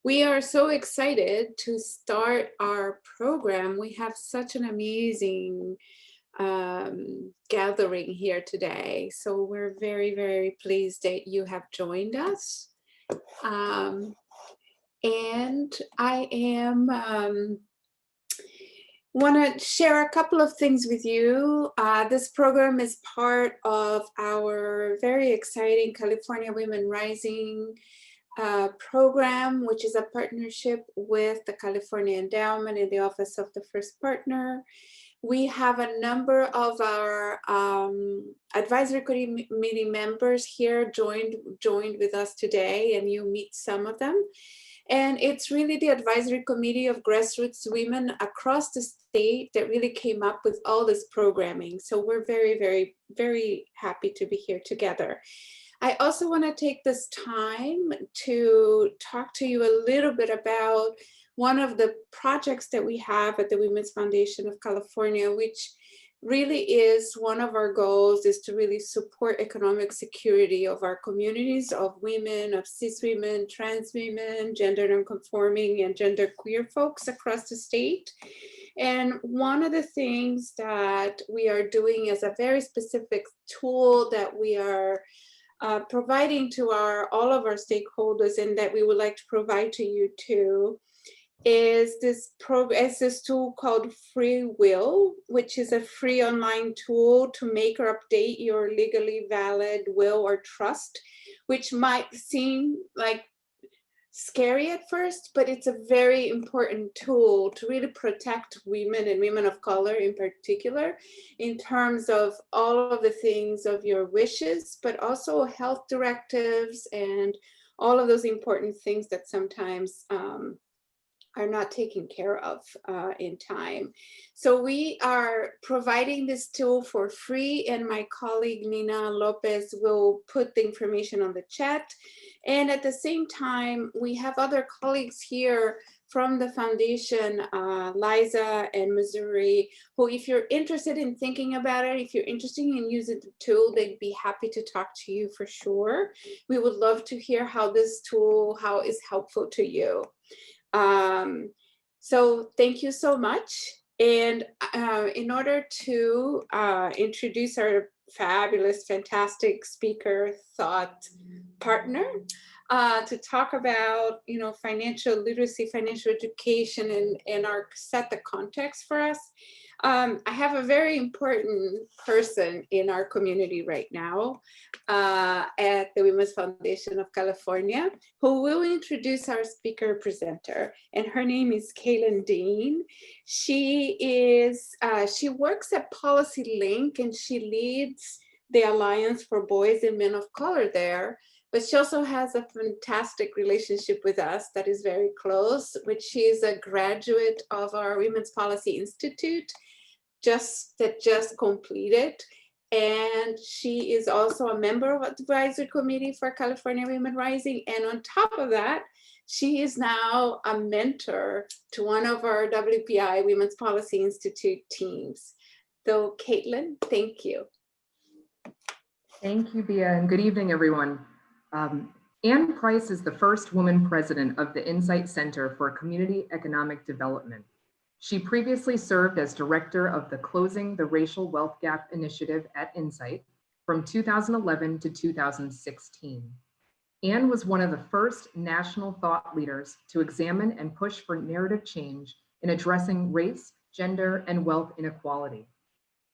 We are so excited to start our program. We have such an amazing gathering here today. So we're very, very pleased that you have joined us. And I want to share a couple of things with you. This program is part of our very exciting California Women Rising program, which is a partnership with the California Endowment and the Office of the First Partner. We have a number of our advisory committee members here joined with us today, and you meet some of them. And it's really the advisory committee of grassroots women across the state that really came up with all this programming. So we're very, very, very happy to be here together. I also want to take this time to talk to you a little bit about one of the projects that we have at the Women's Foundation of California, which really is one of our goals, is to really support economic security of our communities of women, of cis women, trans women, gender nonconforming and gender queer folks across the state. And one of the things that we are doing is a very specific tool that we are providing to all of our stakeholders, and that we would like to provide to you too, is this tool called Free Will, which is a free online tool to make or update your legally valid will or trust, which might seem like scary at first, but it's a very important tool to really protect women and women of color in particular, in terms of all of the things of your wishes, but also health directives and all of those important things that sometimes are not taken care of in time. So we are providing this tool for free, and my colleague Nina Lopez will put the information on the chat. And at the same time, we have other colleagues here from the foundation, Liza and Missouri, who, if you're interested in thinking about it, if you're interested in using the tool, they'd be happy to talk to you for sure. We would love to hear how this tool, how it's helpful to you. So thank you so much. And in order to introduce our fabulous, fantastic speaker, thought partner, to talk about, financial literacy, financial education, and set the context for us. I have a very important person in our community right now at the Women's Foundation of California, who will introduce our speaker presenter, and her name is Kaylin Dean. She works at Policy Link, and she leads the Alliance for Boys and Men of Color there. But she also has a fantastic relationship with us that is very close, which she is a graduate of our Women's Policy Institute, just completed. And she is also a member of the advisory committee for California Women Rising. And on top of that, she is now a mentor to one of our WPI Women's Policy Institute teams. So Caitlin, thank you. Thank you, Bia, and good evening, everyone. Ann Price is the first woman president of the Insight Center for Community Economic Development. She previously served as director of the Closing the Racial Wealth Gap Initiative at Insight from 2011 to 2016. Ann was one of the first national thought leaders to examine and push for narrative change in addressing race, gender, and wealth inequality.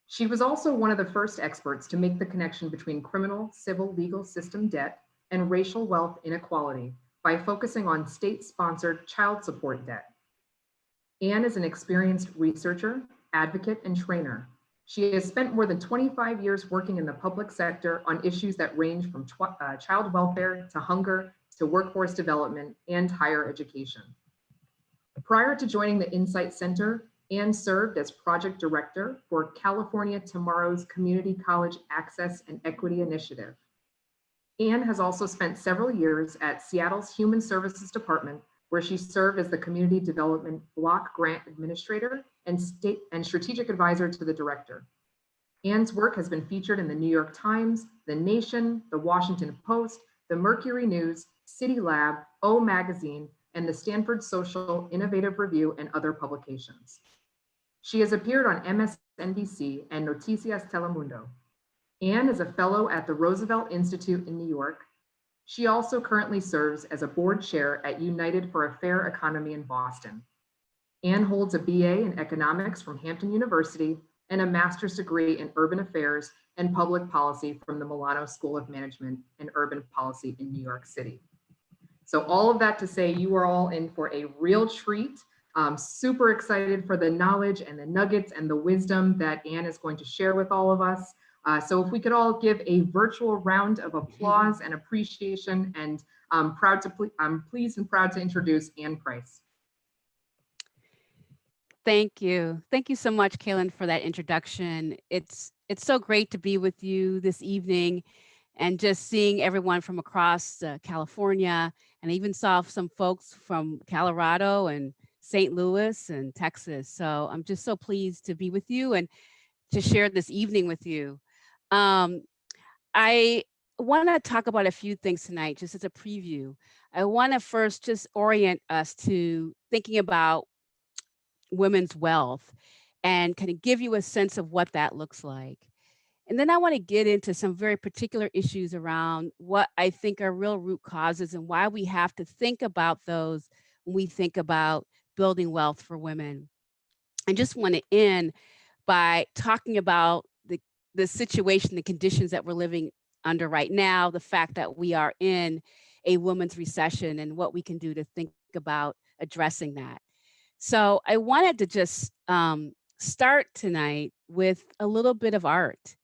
She was also one of the first experts to make the connection between criminal civil legal system debt and racial wealth inequality by focusing on state-sponsored child support debt. Ann is an experienced researcher, advocate, and trainer. She has spent more than 25 years working in the public sector on issues that range from child welfare to hunger to workforce development and higher education. Prior to joining the Insight Center, Ann served as project director for California Tomorrow's Community College Access and Equity Initiative. Ann has also spent several years at Seattle's Human Services Department, where she served as the Community Development Block Grant Administrator and Strategic Advisor to the Director. Ann's work has been featured in the New York Times, The Nation, The Washington Post, The Mercury News, City Lab, O Magazine, and the Stanford Social Innovative Review and other publications. She has appeared on MSNBC and Noticias Telemundo. Anne is a fellow at the Roosevelt Institute in New York. She also currently serves as a board chair at United for a Fair Economy in Boston. Anne holds a BA in economics from Hampton University and a master's degree in urban affairs and public policy from the Milano School of Management and Urban Policy in New York City. So all of that to say, you are all in for a real treat. I'm super excited for the knowledge and the nuggets and the wisdom that Anne is going to share with all of us. So if we could all give a virtual round of applause and appreciation, and I'm pleased and proud to introduce Anne Price. Thank you. Thank you so much, Kaylin, for that introduction. It's so great to be with you this evening and just seeing everyone from across California. And I even saw some folks from Colorado and St. Louis and Texas. So I'm just so pleased to be with you and to share this evening with you. I want to talk about a few things tonight, just as a preview. I want to first just orient us to thinking about women's wealth and kind of give you a sense of what that looks like. And then I want to get into some very particular issues around what I think are real root causes and why we have to think about those when we think about building wealth for women. I just want to end by talking about the situation, the conditions that we're living under right now, the fact that we are in a women's recession and what we can do to think about addressing that. So I wanted to just start tonight with a little bit of art,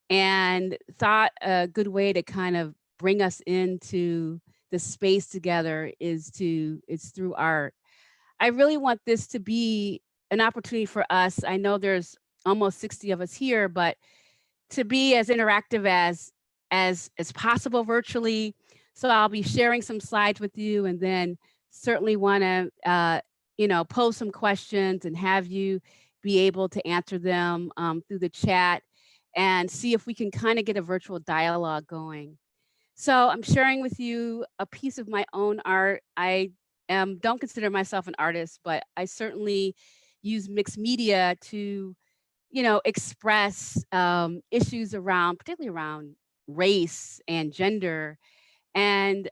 and thought a good way to kind of bring us into the space together is through art. I really want this to be an opportunity for us. I know there's almost 60 of us here, but to be as interactive as possible virtually. So I'll be sharing some slides with you, and then certainly want to pose some questions and have you be able to answer them through the chat and see if we can kind of get a virtual dialogue going. So I'm sharing with you a piece of my own art. I don't consider myself an artist, but I certainly use mixed media to express issues around, particularly around race and gender. And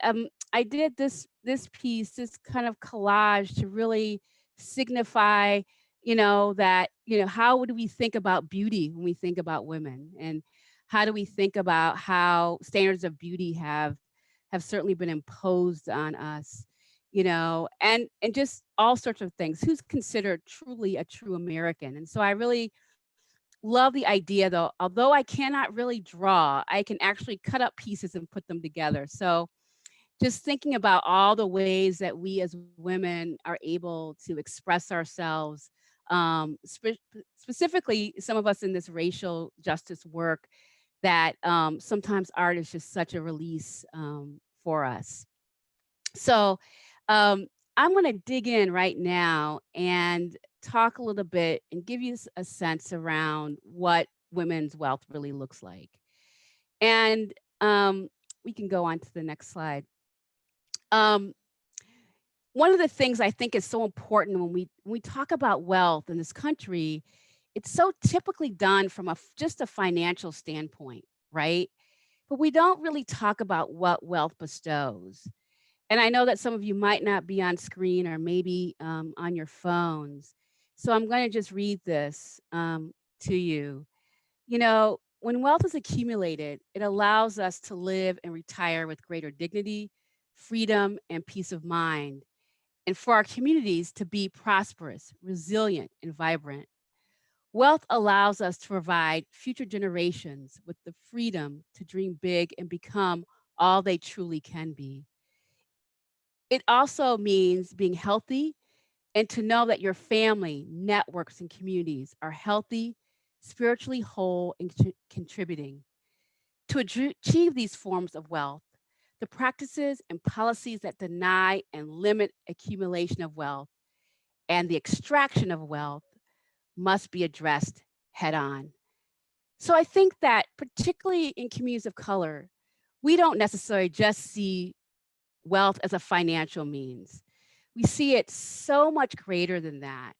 I did this piece, this kind of collage to really signify, that, how would we think about beauty when we think about women? And how do we think about how standards of beauty have certainly been imposed on us, and just all sorts of things. Who's considered truly a true American? And so I really love the idea, though, although I cannot really draw, I can actually cut up pieces and put them together. So just thinking about all the ways that we as women are able to express ourselves, specifically some of us in this racial justice work, that sometimes art is just such a release for us. So I'm going to dig in right now and talk a little bit and give you a sense around what women's wealth really looks like. And we can go on to the next slide. One of the things I think is so important when we talk about wealth in this country, it's so typically done from just a financial standpoint, right? But we don't really talk about what wealth bestows. And I know that some of you might not be on screen or maybe on your phones. So I'm going to just read this to you. When wealth is accumulated, it allows us to live and retire with greater dignity, freedom, and peace of mind, and for our communities to be prosperous, resilient, and vibrant. Wealth allows us to provide future generations with the freedom to dream big and become all they truly can be. It also means being healthy and to know that your family, networks, and communities are healthy, spiritually whole, and contributing. To achieve these forms of wealth, the practices and policies that deny and limit accumulation of wealth and the extraction of wealth must be addressed head on. So I think that particularly in communities of color, we don't necessarily just see wealth as a financial means. We see it so much greater than that.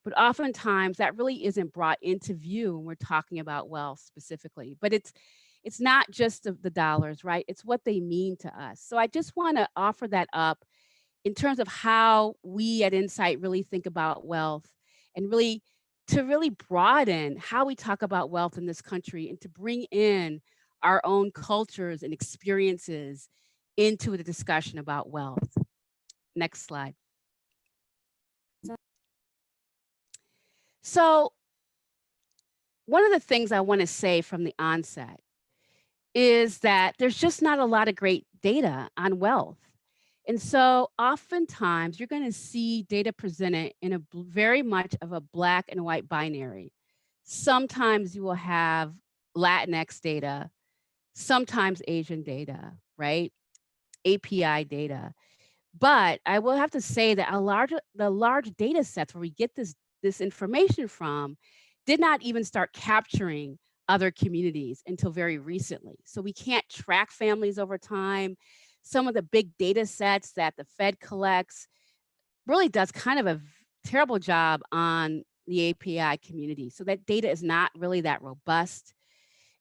But oftentimes that really isn't brought into view when we're talking about wealth specifically. But it's not just the dollars, right? It's what they mean to us. So I just want to offer that up in terms of how we at Insight really think about wealth, and really to really broaden how we talk about wealth in this country, and to bring in our own cultures and experiences into the discussion about wealth. Next slide. So one of the things I want to say from the onset is that there's just not a lot of great data on wealth. And so oftentimes you're going to see data presented in a very much of a black and white binary. Sometimes you will have Latinx data, sometimes Asian data, right? API data. But I will have to say that the large data sets where we get this information from did not even start capturing other communities until very recently. So we can't track families over time. Some of the big data sets that the Fed collects really does kind of a terrible job on the API community. So that data is not really that robust.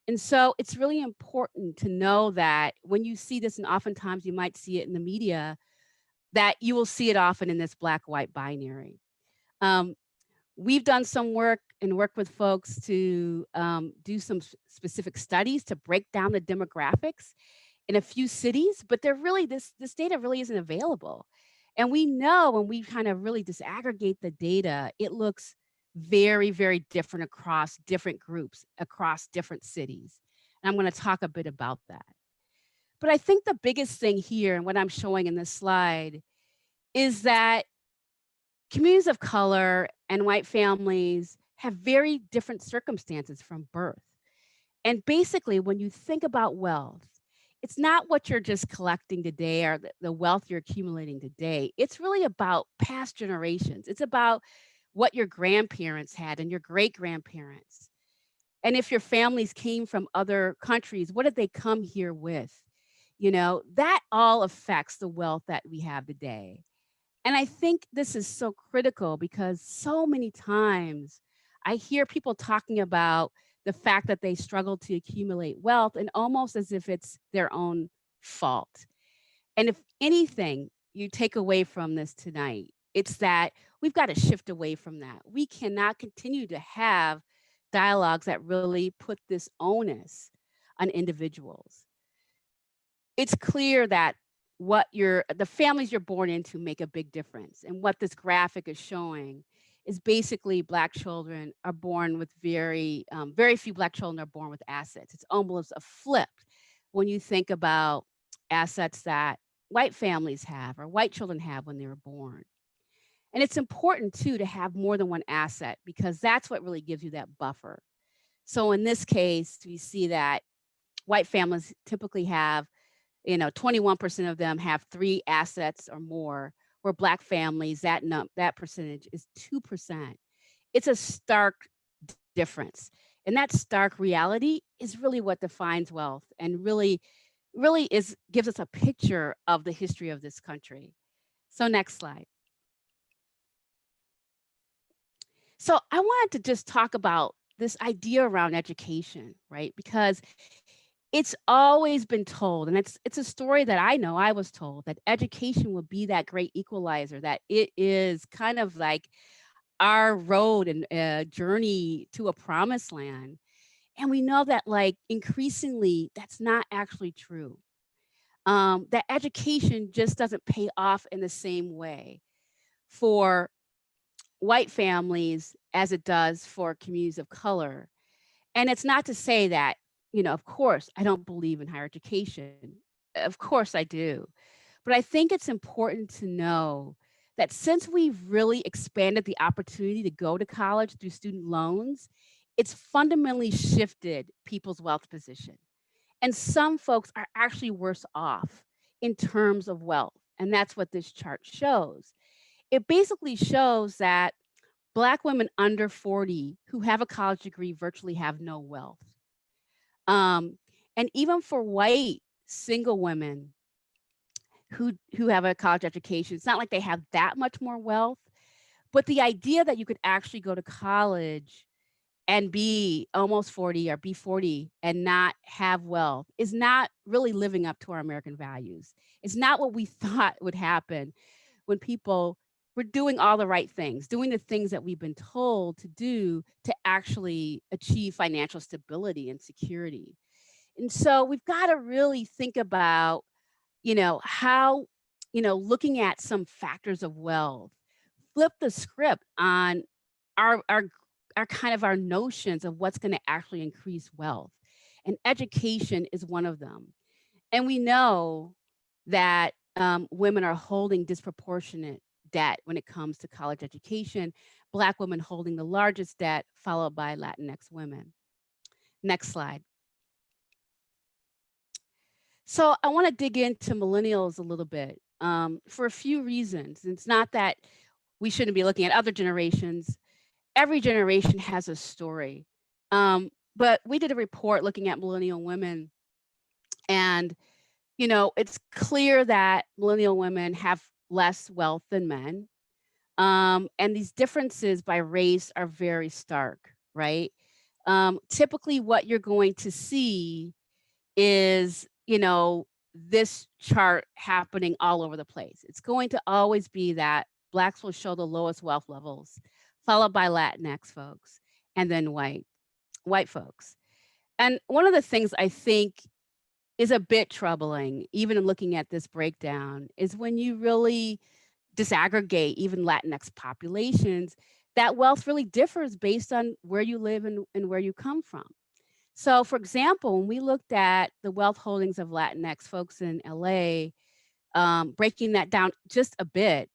And so it's really important to know that when you see this, and oftentimes you might see it in the media, that you will see it often in this black-white binary. We've done some work and work with folks to do some specific studies to break down the demographics in a few cities, but they're really, this data really isn't available. And we know when we kind of really disaggregate the data, it looks very, very different across different groups, across different cities. And I'm going to talk a bit about that. But I think the biggest thing here, and what I'm showing in this slide, is that communities of color and white families have very different circumstances from birth. And basically, when you think about wealth, it's not what you're just collecting today or the wealth you're accumulating today. It's really about past generations. It's about what your grandparents had and your great grandparents. And if your families came from other countries, what did they come here with? You know, that all affects the wealth that we have today. And I think this is so critical because so many times I hear people talking about the fact that they struggle to accumulate wealth, and almost as if it's their own fault. And if anything you take away from this tonight, it's that we've got to shift away from that. We cannot continue to have dialogues that really put this onus on individuals. It's clear that the families you're born into make a big difference. And what this graphic is showing is basically Black children are born with very few Black children are born with assets. It's almost a flip when you think about assets that white families have or white children have when they were born. And it's important too to have more than one asset, because that's what really gives you that buffer. So in this case, we see that white families typically have, 21% of them have 3 assets or more, where Black families, that percentage is 2%. It's a stark difference. And that stark reality is really what defines wealth, and really gives us a picture of the history of this country. So next slide. So I wanted to just talk about this idea around education, right? Because it's always been told, and it's a story that I know I was told, that education will be that great equalizer, that it is kind of like our road and journey to a promised land. And we know that, like, increasingly that's not actually true. That education just doesn't pay off in the same way for white families as it does for communities of color. And it's not to say that, of course, I don't believe in higher education. Of course I do. But I think it's important to know that since we've really expanded the opportunity to go to college through student loans, it's fundamentally shifted people's wealth position. And some folks are actually worse off in terms of wealth. And that's what this chart shows. It basically shows that Black women under 40 who have a college degree virtually have no wealth. And even for white single women, who have a college education. It's not like they have that much more wealth, but the idea that you could actually go to college and be almost 40 or be 40 and not have wealth is not really living up to our American values. It's not what we thought would happen when people were doing all the right things, doing the things that we've been told to do to actually achieve financial stability and security. And so we've got to really think about, how, looking at some factors of wealth, flip the script on our our our kind of our notions of what's going to actually increase wealth. And education is one of them. And we know that women are holding disproportionate debt when it comes to college education, Black women holding the largest debt, followed by Latinx women. Next slide. So I want to dig into millennials a little bit for a few reasons. It's not that we shouldn't be looking at other generations. Every generation has a story. But we did a report looking at millennial women, and it's clear that millennial women have less wealth than men. And these differences by race are very stark, right? Typically what you're going to see is, this chart happening all over the place. It's going to always be that Blacks will show the lowest wealth levels, followed by Latinx folks, and then white folks. And one of the things I think is a bit troubling, even in looking at this breakdown, is when you really disaggregate even Latinx populations, that wealth really differs based on where you live and where you come from. So for example, when we looked at the wealth holdings of Latinx folks in LA, breaking that down just a bit,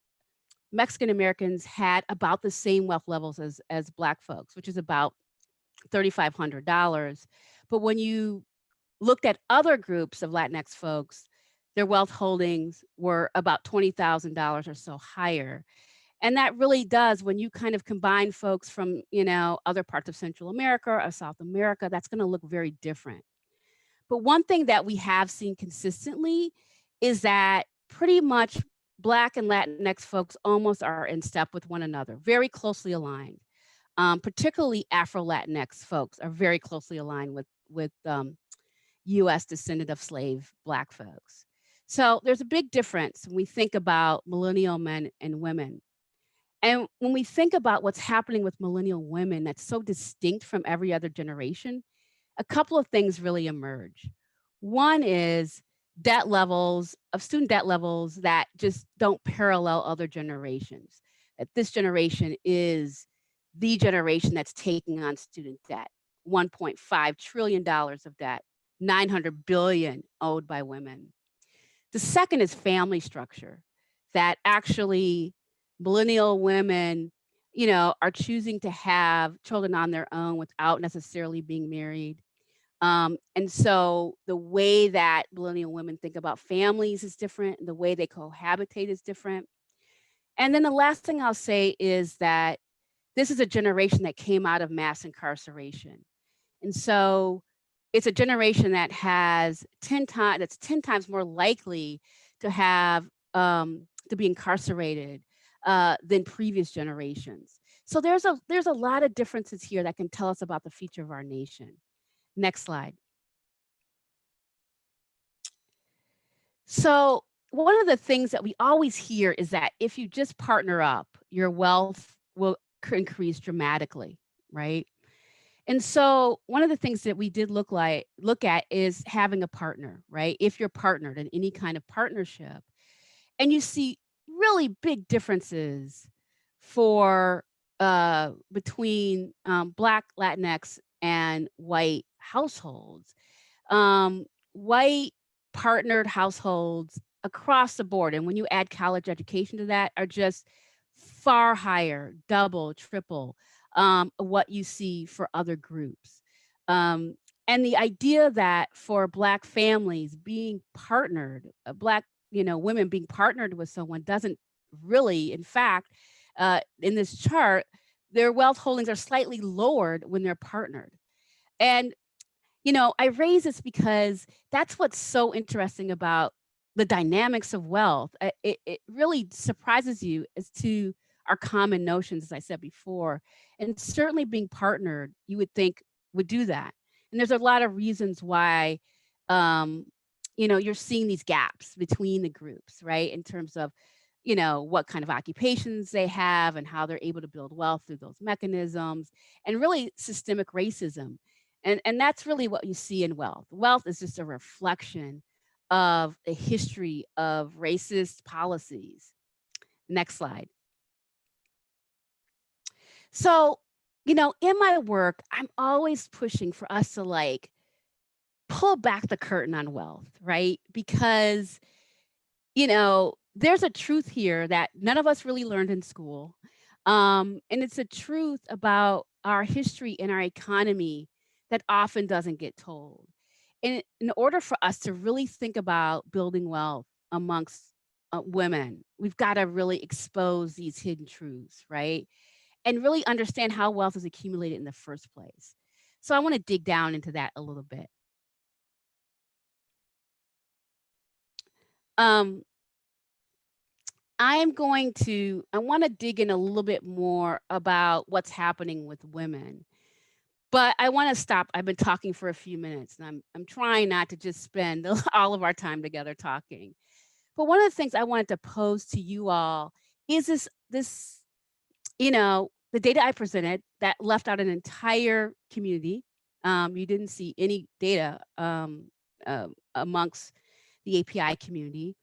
Mexican Americans had about the same wealth levels as Black folks, which is about $3,500. But when you looked at other groups of Latinx folks, their wealth holdings were about $20,000 or so higher. And that really does, when you kind of combine folks from, other parts of Central America or South America, that's going to look very different. But one thing that we have seen consistently is that pretty much Black and Latinx folks almost are in step with one another, very closely aligned. Particularly Afro-Latinx folks are very closely aligned with US descendant of slave Black folks. So there's a big difference when we think about millennial men and women. And when we think about what's happening with millennial women that's so distinct from every other generation, a couple of things really emerge. One is student debt levels that just don't parallel other generations. That this generation is the generation that's taking on student debt, $1.5 trillion of debt, 900 billion owed by women. The second is family structure, that actually millennial women, are choosing to have children on their own without necessarily being married. And so the way that millennial women think about families is different. The way they cohabitate is different. And then the last thing I'll say is that this is a generation that came out of mass incarceration. And so it's a generation that has 10 times more likely to have to be incarcerated than previous generations. So there's a lot of differences here that can tell us about the future of our nation. Next slide. So one of the things that we always hear is that if you just partner up, your wealth will increase dramatically, right? And so one of the things that we did look at is having a partner, right? If you're partnered in any kind of partnership, and you see really big differences for between Black, Latinx, and white households. White partnered households across the board, and when you add college education to that, are just far higher, double, triple what you see for other groups. And the idea that for Black families being partnered, Black women being partnered with someone doesn't really, in fact, in this chart, their wealth holdings are slightly lowered when they're partnered. And I raise this because that's what's so interesting about the dynamics of wealth. It really surprises you as to our common notions, as I said before. And certainly being partnered, you would think would do that. And there's a lot of reasons why, um, you're seeing these gaps between the groups, right? In terms of, what kind of occupations they have and how they're able to build wealth through those mechanisms, and really systemic racism. And that's really what you see in wealth. Wealth is just a reflection of a history of racist policies. Next slide. So, in my work, I'm always pushing for us to like pull back the curtain on wealth, right? Because, there's a truth here that none of us really learned in school. And it's a truth about our history and our economy that often doesn't get told. And in order for us to really think about building wealth amongst women, we've got to really expose these hidden truths, right? And really understand how wealth is accumulated in the first place. So I want to dig down into that a little bit. Um, I want to dig in a little bit more about what's happening with women. But I want to stop. I've been talking for a few minutes, and I'm trying not to just spend all of our time together talking. But one of the things I wanted to pose to you all is this the data I presented that left out an entire community. You didn't see any data amongst the API community.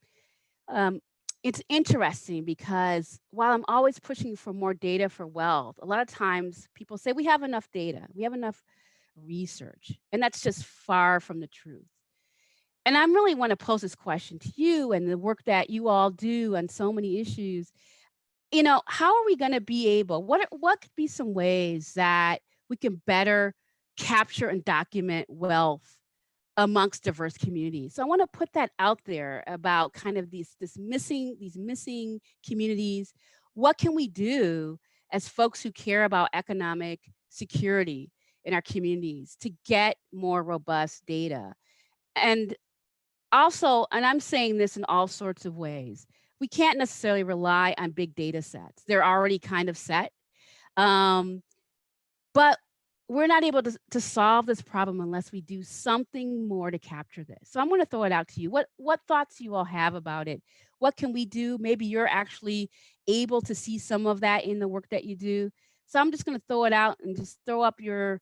It's interesting because while I'm always pushing for more data for wealth, a lot of times people say we have enough data, we have enough research, and that's just far from the truth. And I really want to pose this question to you and the work that you all do on so many issues. How are we going to be able, what could be some ways that we can better capture and document wealth amongst diverse communities? So I want to put that out there about kind of these missing communities. What can we do as folks who care about economic security in our communities to get more robust data? And also, and I'm saying this in all sorts of ways, we can't necessarily rely on big data sets. They're already kind of set. But we're not able to solve this problem unless we do something more to capture this. So I'm going to throw it out to you. What thoughts do you all have about it? What can we do? Maybe you're actually able to see some of that in the work that you do. So I'm just going to throw it out and just throw up your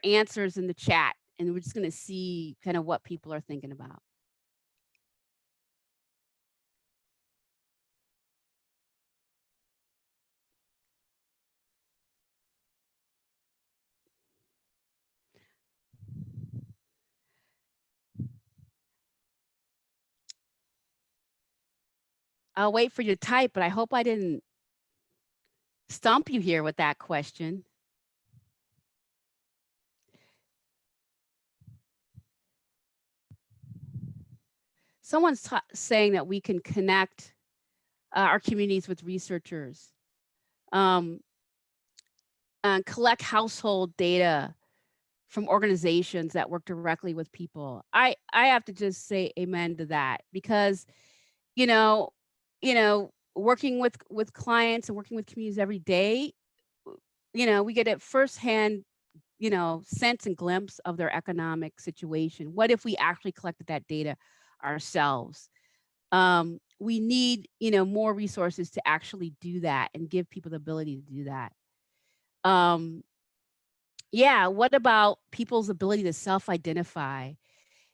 answers in the chat, and we're just going to see kind of what people are thinking about. I'll wait for you to type, but I hope I didn't stump you here with that question. Someone's saying that we can connect our communities with researchers, and collect household data from organizations that work directly with people. I have to just say amen to that, because working with clients and working with communities every day, we get a firsthand sense and glimpse of their economic situation. What if we actually collected that data ourselves? We need more resources to actually do that and give people the ability to do that. Yeah, what about people's ability to self-identify?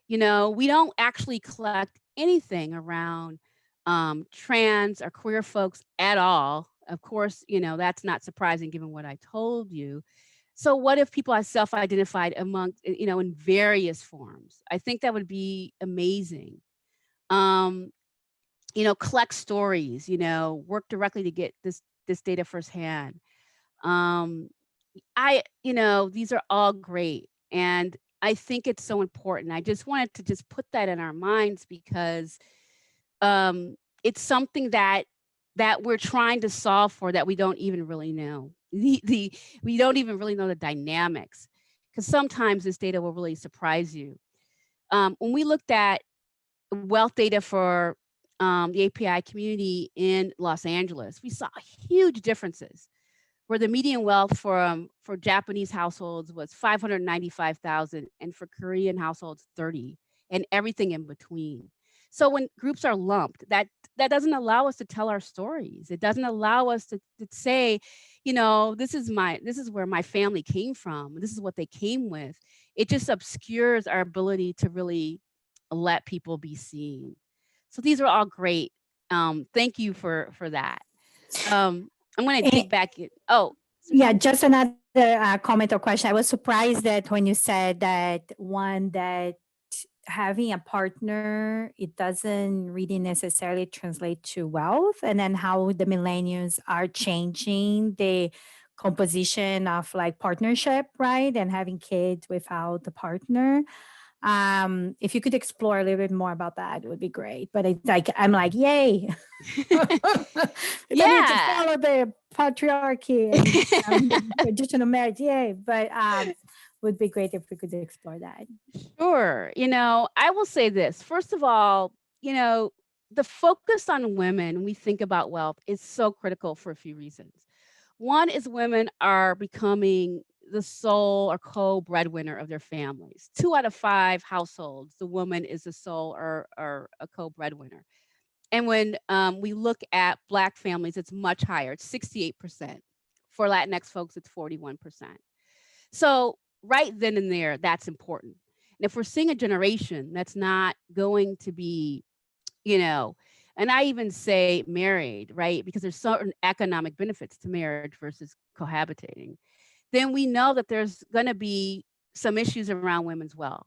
We don't actually collect anything around trans or queer folks at all. Of course, that's not surprising given what I told you. So what if people are self-identified among, in various forms? I think that would be amazing. Collect stories, work directly to get this data firsthand. These are all great. And I think it's so important. I just wanted to just put that in our minds because it's something that we're trying to solve for that we don't even really know. We don't even really know the dynamics, because sometimes this data will really surprise you. When we looked at wealth data for the API community in Los Angeles, we saw huge differences where the median wealth for Japanese households was 595,000 and for Korean households 30, and everything in between. So when groups are lumped, that doesn't allow us to tell our stories. It doesn't allow us to say, you know, this is where my family came from. This is what they came with. It just obscures our ability to really let people be seen. So these are all great. Thank you for that. I'm going to dig back in. Oh, yeah, just another comment or question. I was surprised that when you said that having a partner, it doesn't really necessarily translate to wealth, and then how the millennials are changing the composition of like partnership, right? And having kids without the partner. If you could explore a little bit more about that, it would be great. But it's like, I'm like, yay. yeah. Don't need to follow the patriarchy and traditional marriage, yay. But would be great if we could explore that. Sure. You know, I will say this. First of all, you know, the focus on women when we think about wealth is so critical for a few reasons. One is women are becoming the sole or co-breadwinner of their families. 2 out of 5 households, the woman is the sole or a co-breadwinner. And when we look at Black families, it's much higher. It's 68%. For Latinx folks, it's 41%. So right then and there, that's important. And if we're seeing a generation that's not going to be, you know, and I even say married, right? Because there's certain economic benefits to marriage versus cohabitating, then we know that there's going to be some issues around women's wealth.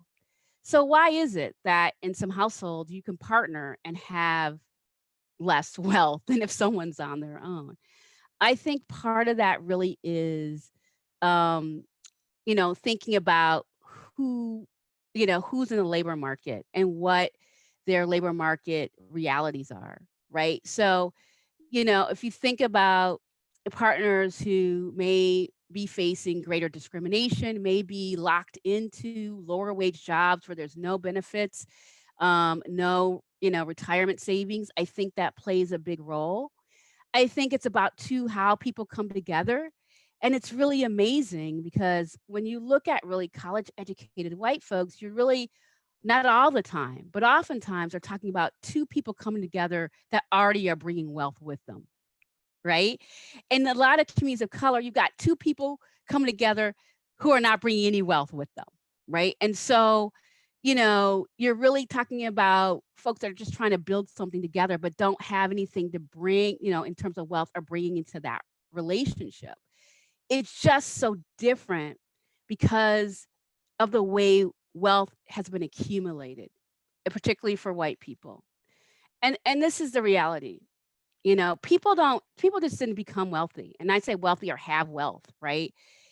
So why is it that in some households you can partner and have less wealth than if someone's on their own? I think part of that really is, you know, thinking about who, you know, who's in the labor market and what their labor market realities are, right? So, you know, if you think about partners who may be facing greater discrimination, may be locked into lower wage jobs where there's no benefits, no, you know, retirement savings, I think that plays a big role. I think it's about too how people come together. And it's really amazing because when you look at really college educated white folks, you're really not all the time, but oftentimes are talking about 2 people coming together that already are bringing wealth with them, right? In a lot of communities of color, you've got 2 people coming together who are not bringing any wealth with them, right? And so, you know, you're really talking about folks that are just trying to build something together, but don't have anything to bring, you know, in terms of wealth or bringing into that relationship. It's just so different because of the way wealth has been accumulated, particularly for white people. And this is the reality. You know, people just didn't become wealthy. And I say wealthy or have wealth, right?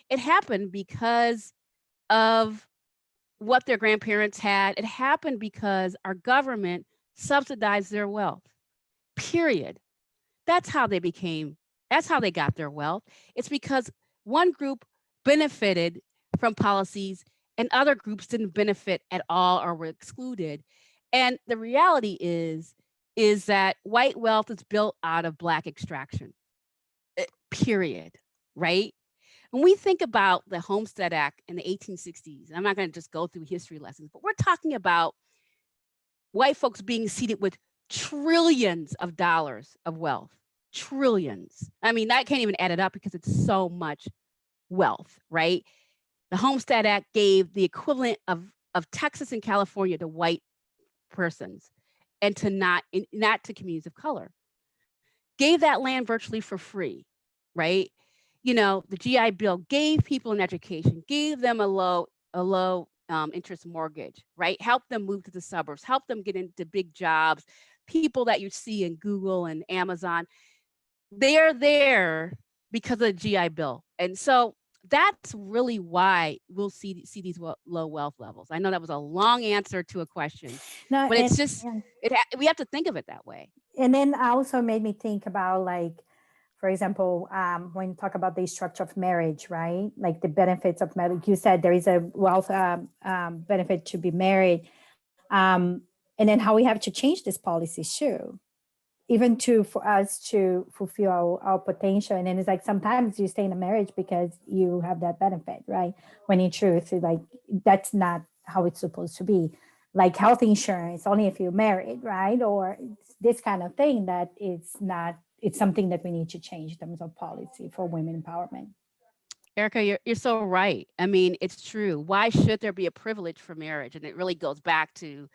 It happened because of what their grandparents had. It happened because our government subsidized their wealth, period. That's how they got their wealth. It's because one group benefited from policies and other groups didn't benefit at all or were excluded. And the reality is that white wealth is built out of Black extraction, period, right? When we think about the Homestead Act in the 1860s, I'm not going to just go through history lessons, but we're talking about white folks being seated with trillions of dollars of wealth, trillions. I mean, I can't even add it up because it's so much wealth, right? The Homestead Act gave the equivalent of Texas and California to white persons and to not to communities of color. Gave that land virtually for free, right? You know, the GI Bill gave people an education, gave them a low interest mortgage, right? Helped them move to the suburbs, helped them get into big jobs. People that you see in Google and Amazon, they are there because of the GI Bill. And so that's really why we'll see these low wealth levels. I know that was a long answer to a question, No, but it's just, we have to think of it that way. And then also made me think about, like, for example, when you talk about the structure of marriage, right? Like the benefits of marriage, you said there is a wealth benefit to be married. And then how we have to change these policies too, even for us to fulfill our potential. And then it's like sometimes you stay in a marriage because you have that benefit, right? When in truth, it's like that's not how it's supposed to be. Like health insurance, only if you're married, right? Or it's this kind of thing that it's not, it's something that we need to change in terms of policy for women empowerment. Erica, you're so right. I mean, it's true. Why should there be a privilege for marriage? And it really goes back to,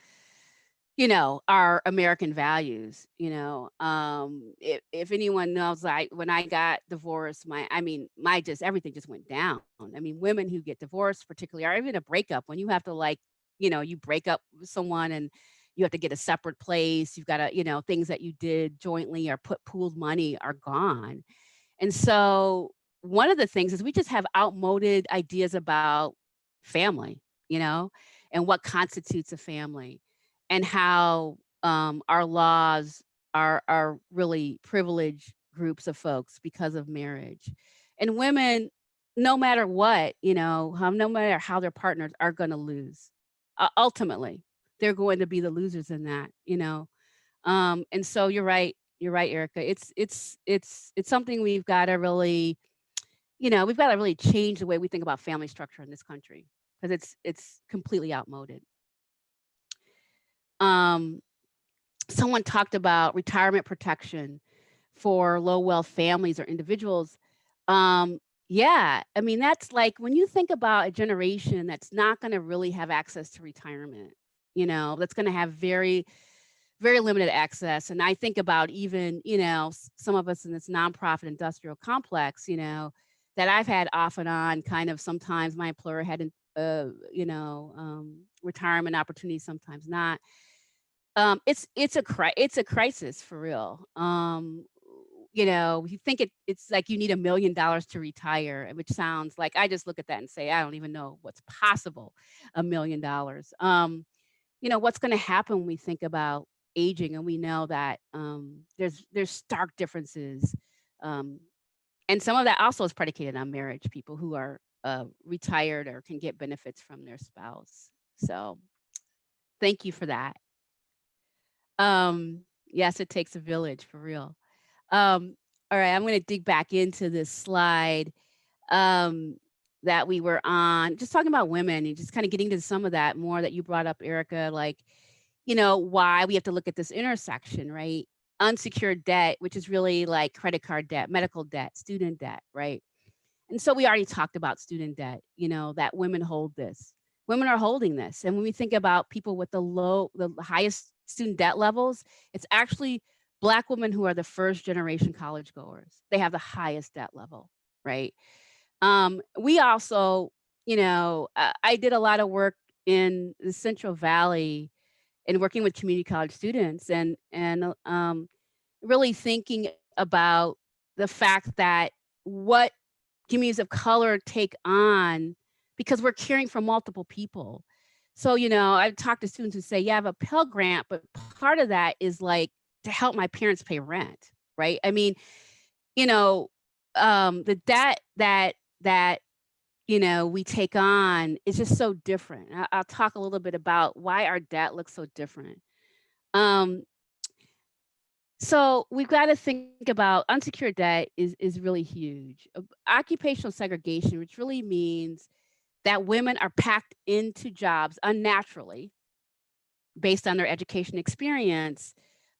our American values. If anyone knows, when I got divorced, everything just went down. I mean, women who get divorced, particularly, or even a breakup, when you have to you break up with someone and you have to get a separate place, you've got to, things that you did jointly or put pooled money are gone. And so one of the things is we just have outmoded ideas about family, and what constitutes a family, and how our laws are really privileged groups of folks because of marriage. And women, no matter what, no matter how their partners are going to lose, ultimately, they're going to be the losers in that. And so you're right. You're right, Erica. It's something we've got to really, we've got to really change the way we think about family structure in this country, because it's completely outmoded. Someone talked about retirement protection for low wealth families or individuals. Yeah, I mean, that's like when you think about a generation that's not going to really have access to retirement, that's going to have very, very limited access. And I think about even, some of us in this nonprofit industrial complex, that I've had off and on kind of, sometimes my employer had, retirement opportunities, sometimes not. It's a crisis for real. You think it's like you need $1 million to retire, which sounds like, I just look at that and say, I don't even know what's possible, $1 million. What's going to happen when we think about aging, and we know that there's stark differences, and some of that also is predicated on marriage. People who are retired or can get benefits from their spouse. So thank you for that. Yes, it takes a village for real. All right, I'm going to dig back into this slide that we were on, just talking about women and just kind of getting to some of that more that you brought up, Erica, like, why we have to look at this intersection, right? Unsecured debt, which is really like credit card debt, medical debt, student debt, right? And so we already talked about student debt, that women hold this. Women are holding this. And when we think about people with the highest student debt levels, it's actually Black women who are the first generation college goers. They have the highest debt level, right? We also, I did a lot of work in the Central Valley and working with community college students, and really thinking about the fact that what communities of color take on, because we're caring for multiple people. So, I've talked to students who say, yeah, I have a Pell Grant, but part of that is like to help my parents pay rent, right? I mean, the debt that we take on is just so different. I'll talk a little bit about why our debt looks so different. So we've got to think about unsecured debt is really huge. Occupational segregation, which really means that women are packed into jobs unnaturally based on their education experience.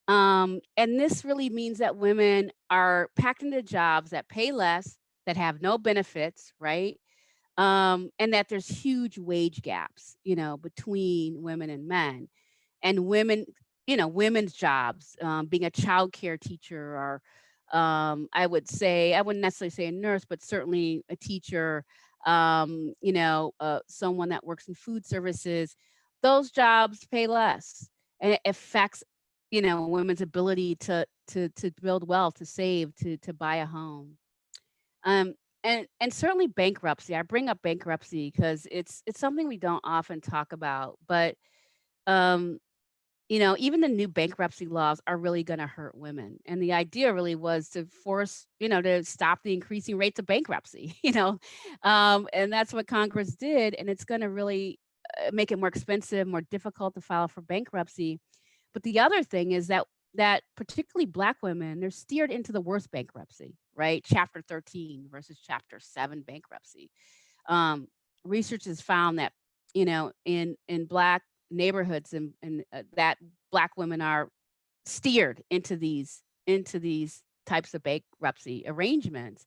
And this really means that women are packed into jobs that pay less, that have no benefits, right? And that there's huge wage gaps, between women and men. And women's jobs, being a childcare teacher, or I wouldn't necessarily say a nurse, but certainly a teacher, someone that works in food services, those jobs pay less. And it affects, women's ability to build wealth, to save, to buy a home. And certainly bankruptcy. I bring up bankruptcy because it's something we don't often talk about, but even the new bankruptcy laws are really going to hurt women. And the idea really was to force, to stop the increasing rates of bankruptcy, and that's what Congress did. And it's going to really make it more expensive, more difficult to file for bankruptcy. But the other thing is that particularly Black women, they're steered into the worst bankruptcy, right? Chapter 13 versus Chapter 7 bankruptcy. Um, Research has found that, in Black neighborhoods and that Black women are steered into these types of bankruptcy arrangements.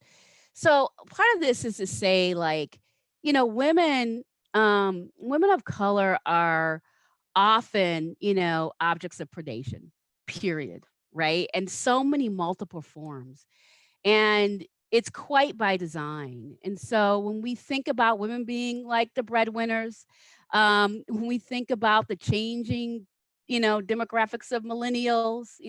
So part of this is to say, like, women of color are often, objects of predation, period, right? And so many multiple forms. And it's quite by design. And so when we think about women being like the breadwinners, when we think about the changing, demographics of millennials,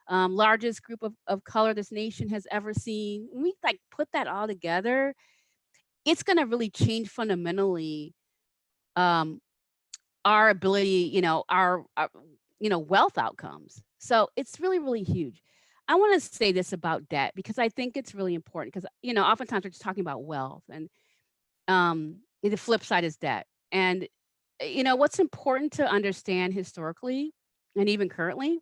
largest group of color this nation has ever seen, when we like put that all together, it's going to really change fundamentally our ability, our wealth outcomes. So it's really, really huge. I want to say this about debt because I think it's really important because, oftentimes we're just talking about wealth and the flip side is debt. And, what's important to understand historically and even currently.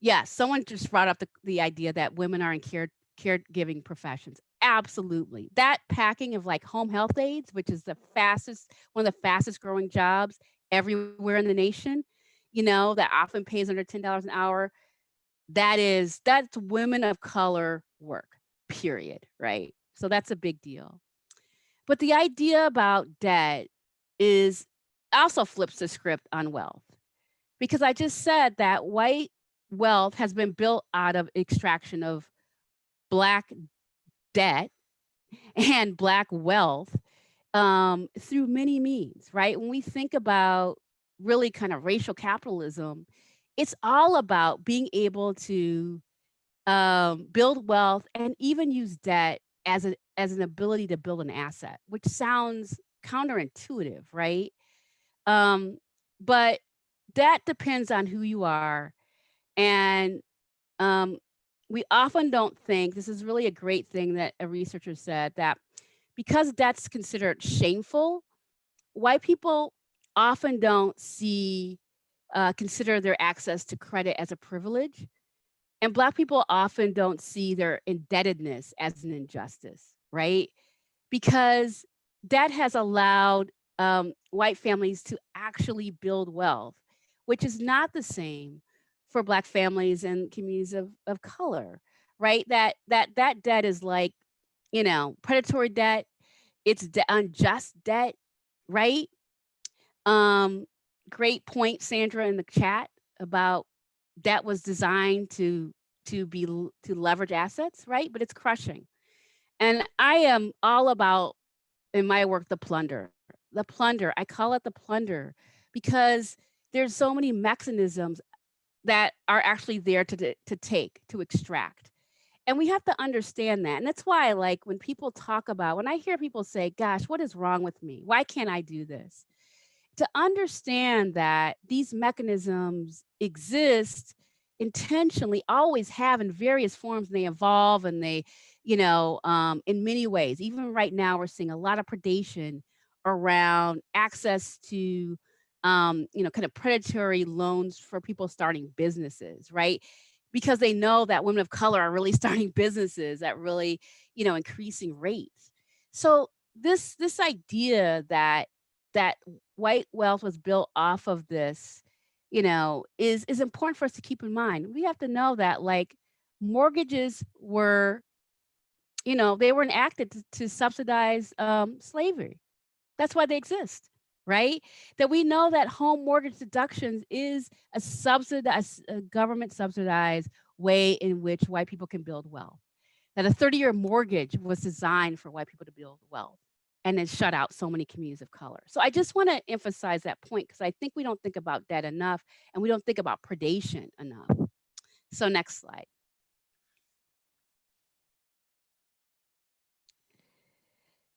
Yes, someone just brought up the idea that women are in caregiving professions. Absolutely. That packing of like home health aides, which is one of the fastest growing jobs everywhere in the nation, that often pays under $10 an hour. That's women of color work, period, right? So that's a big deal. But the idea about debt is also flips the script on wealth. Because I just said that white wealth has been built out of extraction of Black debt and Black wealth through many means, right? When we think about really kind of racial capitalism, it's all about being able to build wealth and even use debt as an ability to build an asset, which sounds counterintuitive, right? But that depends on who you are. And we often don't think, this is really a great thing that a researcher said, that because that's considered shameful, white people often don't consider their access to credit as a privilege. And Black people often don't see their indebtedness as an injustice, right? Because that has allowed white families to actually build wealth, which is not the same for Black families and communities of color, right? That debt is like, predatory debt. It's unjust debt, right? Great point, Sandra, in the chat about debt was designed to leverage assets, right? But it's crushing. And I am all about, in my work, the plunder. The plunder, I call it the plunder because there's so many mechanisms that are actually there to extract. And we have to understand that. And that's why, like, when I hear people say, gosh, what is wrong with me? Why can't I do this? To understand that these mechanisms exist intentionally, always have in various forms, and they evolve and they, in many ways. Even right now, we're seeing a lot of predation around access to, kind of predatory loans for people starting businesses, right? Because they know that women of color are really starting businesses at really, increasing rates. So this idea that white wealth was built off of this, is important for us to keep in mind. We have to know that, like, mortgages were, they were enacted to subsidize slavery. That's why they exist, right? That we know that home mortgage deductions is a government subsidized way in which white people can build wealth. That a 30-year mortgage was designed for white people to build wealth and then shut out so many communities of color. So I just want to emphasize that point because I think we don't think about debt enough and we don't think about predation enough. So next slide.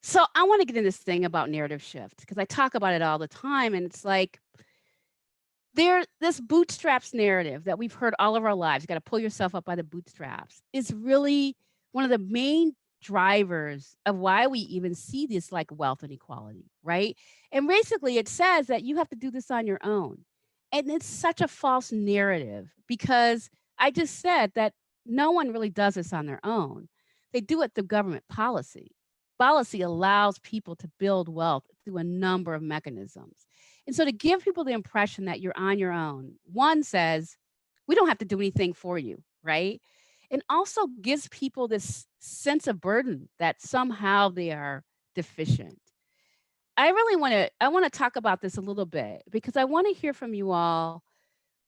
So I want to get into this thing about narrative shift because I talk about it all the time, and it's like this bootstraps narrative that we've heard all of our lives, you got to pull yourself up by the bootstraps, is really one of the main drivers of why we even see this like wealth inequality, right? And basically it says that you have to do this on your own. And it's such a false narrative because I just said that no one really does this on their own. They do it through government policy. Policy allows people to build wealth through a number of mechanisms. And so to give people the impression that you're on your own, one says, we don't have to do anything for you, right? And also gives people this sense of burden that somehow they are deficient. I want to talk about this a little bit because I want to hear from you all.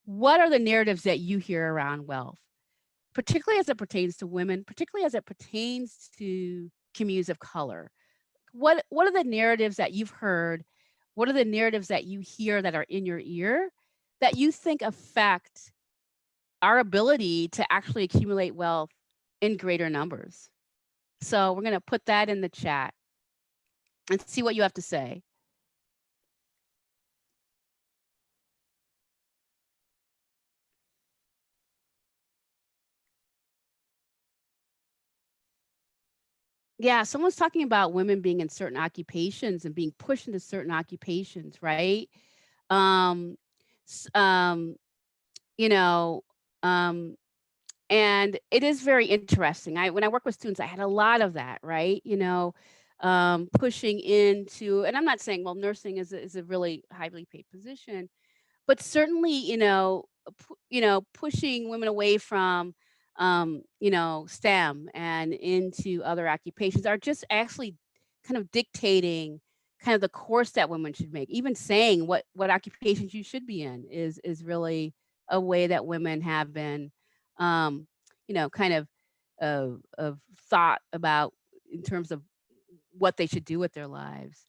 What are the narratives that you hear around wealth, particularly as it pertains to women, particularly as it pertains to communities of color? What are the narratives that you've heard? What are the narratives that you hear that are in your ear that you think affect our ability to actually accumulate wealth in greater numbers? So we're going to put that in the chat and see what you have to say. Yeah, someone's talking about women being in certain occupations and being pushed into certain occupations, right? Um, s- um, you know, um, and it is very interesting. When I work with students, I had a lot of that, right? Pushing into, and I'm not saying, well, nursing is a really highly paid position, but certainly, pushing women away from, STEM and into other occupations are just actually kind of dictating kind of the course that women should make. Even saying what occupations you should be in is really a way that women have been, kind of thought about in terms of what they should do with their lives.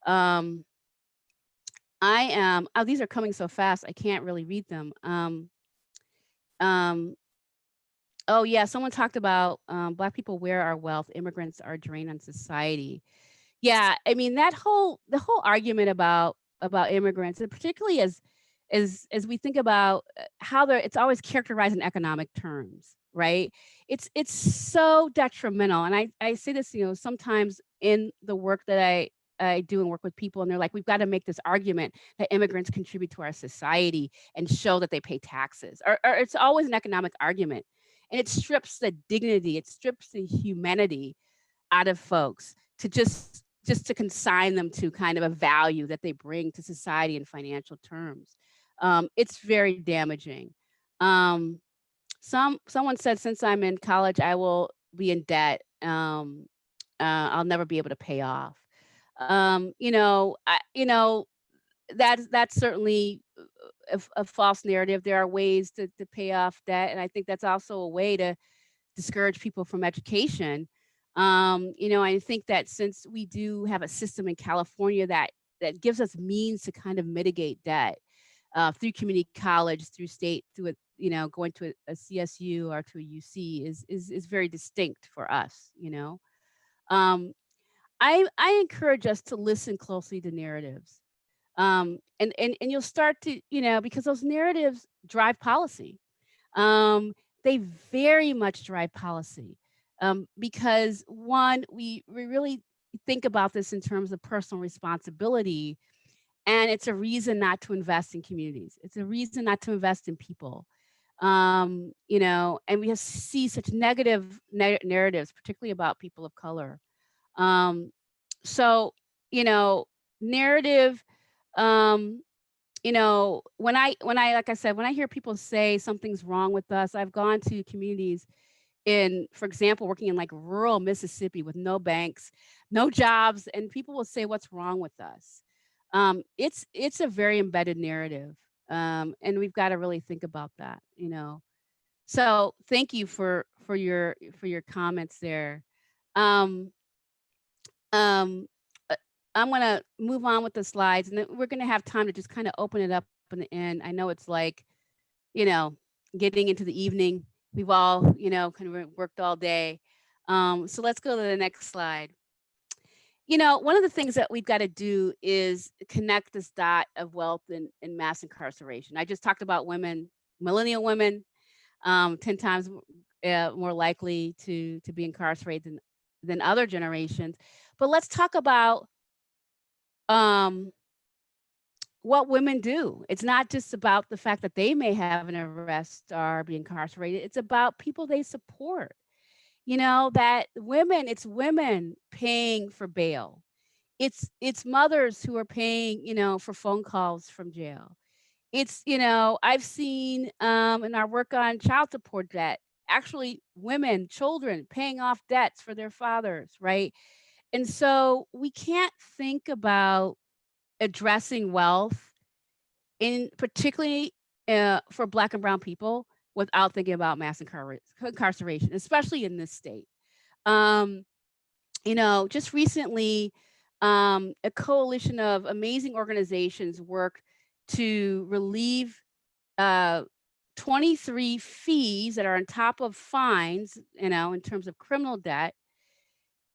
Um, I am oh, these are coming so fast, I can't really read them. Um, oh yeah, someone talked about Black people wear our wealth, immigrants are a drain on society. Yeah, I mean the whole argument about immigrants, and particularly as we think about how it's always characterized in economic terms, right? It's so detrimental, and I say this, sometimes in the work that I do and work with people, and they're like, we've got to make this argument that immigrants contribute to our society and show that they pay taxes, or it's always an economic argument, and it strips the dignity, it strips the humanity out of folks to just to consign them to kind of a value that they bring to society in financial terms. It's very damaging. Um, someone said, since I'm in college, I will be in debt. I'll never be able to pay off. That's certainly a false narrative. There are ways to pay off debt, and I think that's also a way to discourage people from education. I think that since we do have a system in California that gives us means to kind of mitigate debt through community college, through state, going to a CSU or to a UC is very distinct for us. Um, I encourage us to listen closely to narratives. And you'll start to, because those narratives drive policy. They very much drive policy because one, we really think about this in terms of personal responsibility, and it's a reason not to invest in communities. It's a reason not to invest in people. And we have see such negative narratives, particularly about people of color. Um, so, narrative. Um, when I like I said, when I hear people say something's wrong with us, I've gone to communities in, for example, working in like rural Mississippi with no banks, no jobs, and people will say, what's wrong with us? It's a very embedded narrative. And we've got to really think about that. So thank you for your comments there. Um, um, uh, I'm gonna move on with the slides, and then we're gonna have time to just kind of open it up in the end. I know it's like, you know, getting into the evening. We've all, kind of worked all day. So let's go to the next slide. One of the things that we've got to do is connect this dot of wealth and mass incarceration. I just talked about women, millennial women, 10 times more likely to be incarcerated than other generations. But let's talk about um, what women do. It's not just about the fact that they may have an arrest or be incarcerated. It's about people they support. You know, that women, it's women paying for bail. It's mothers who are paying, you know, for phone calls from jail. It's, you know, I've seen in our work on child support debt, actually women, children paying off debts for their fathers, right? And so we can't think about addressing wealth in particularly for Black and brown people without thinking about mass incarceration, especially in this state. Um, you know, just recently, a coalition of amazing organizations worked to relieve uh, 23 fees that are on top of fines, you know, in terms of criminal debt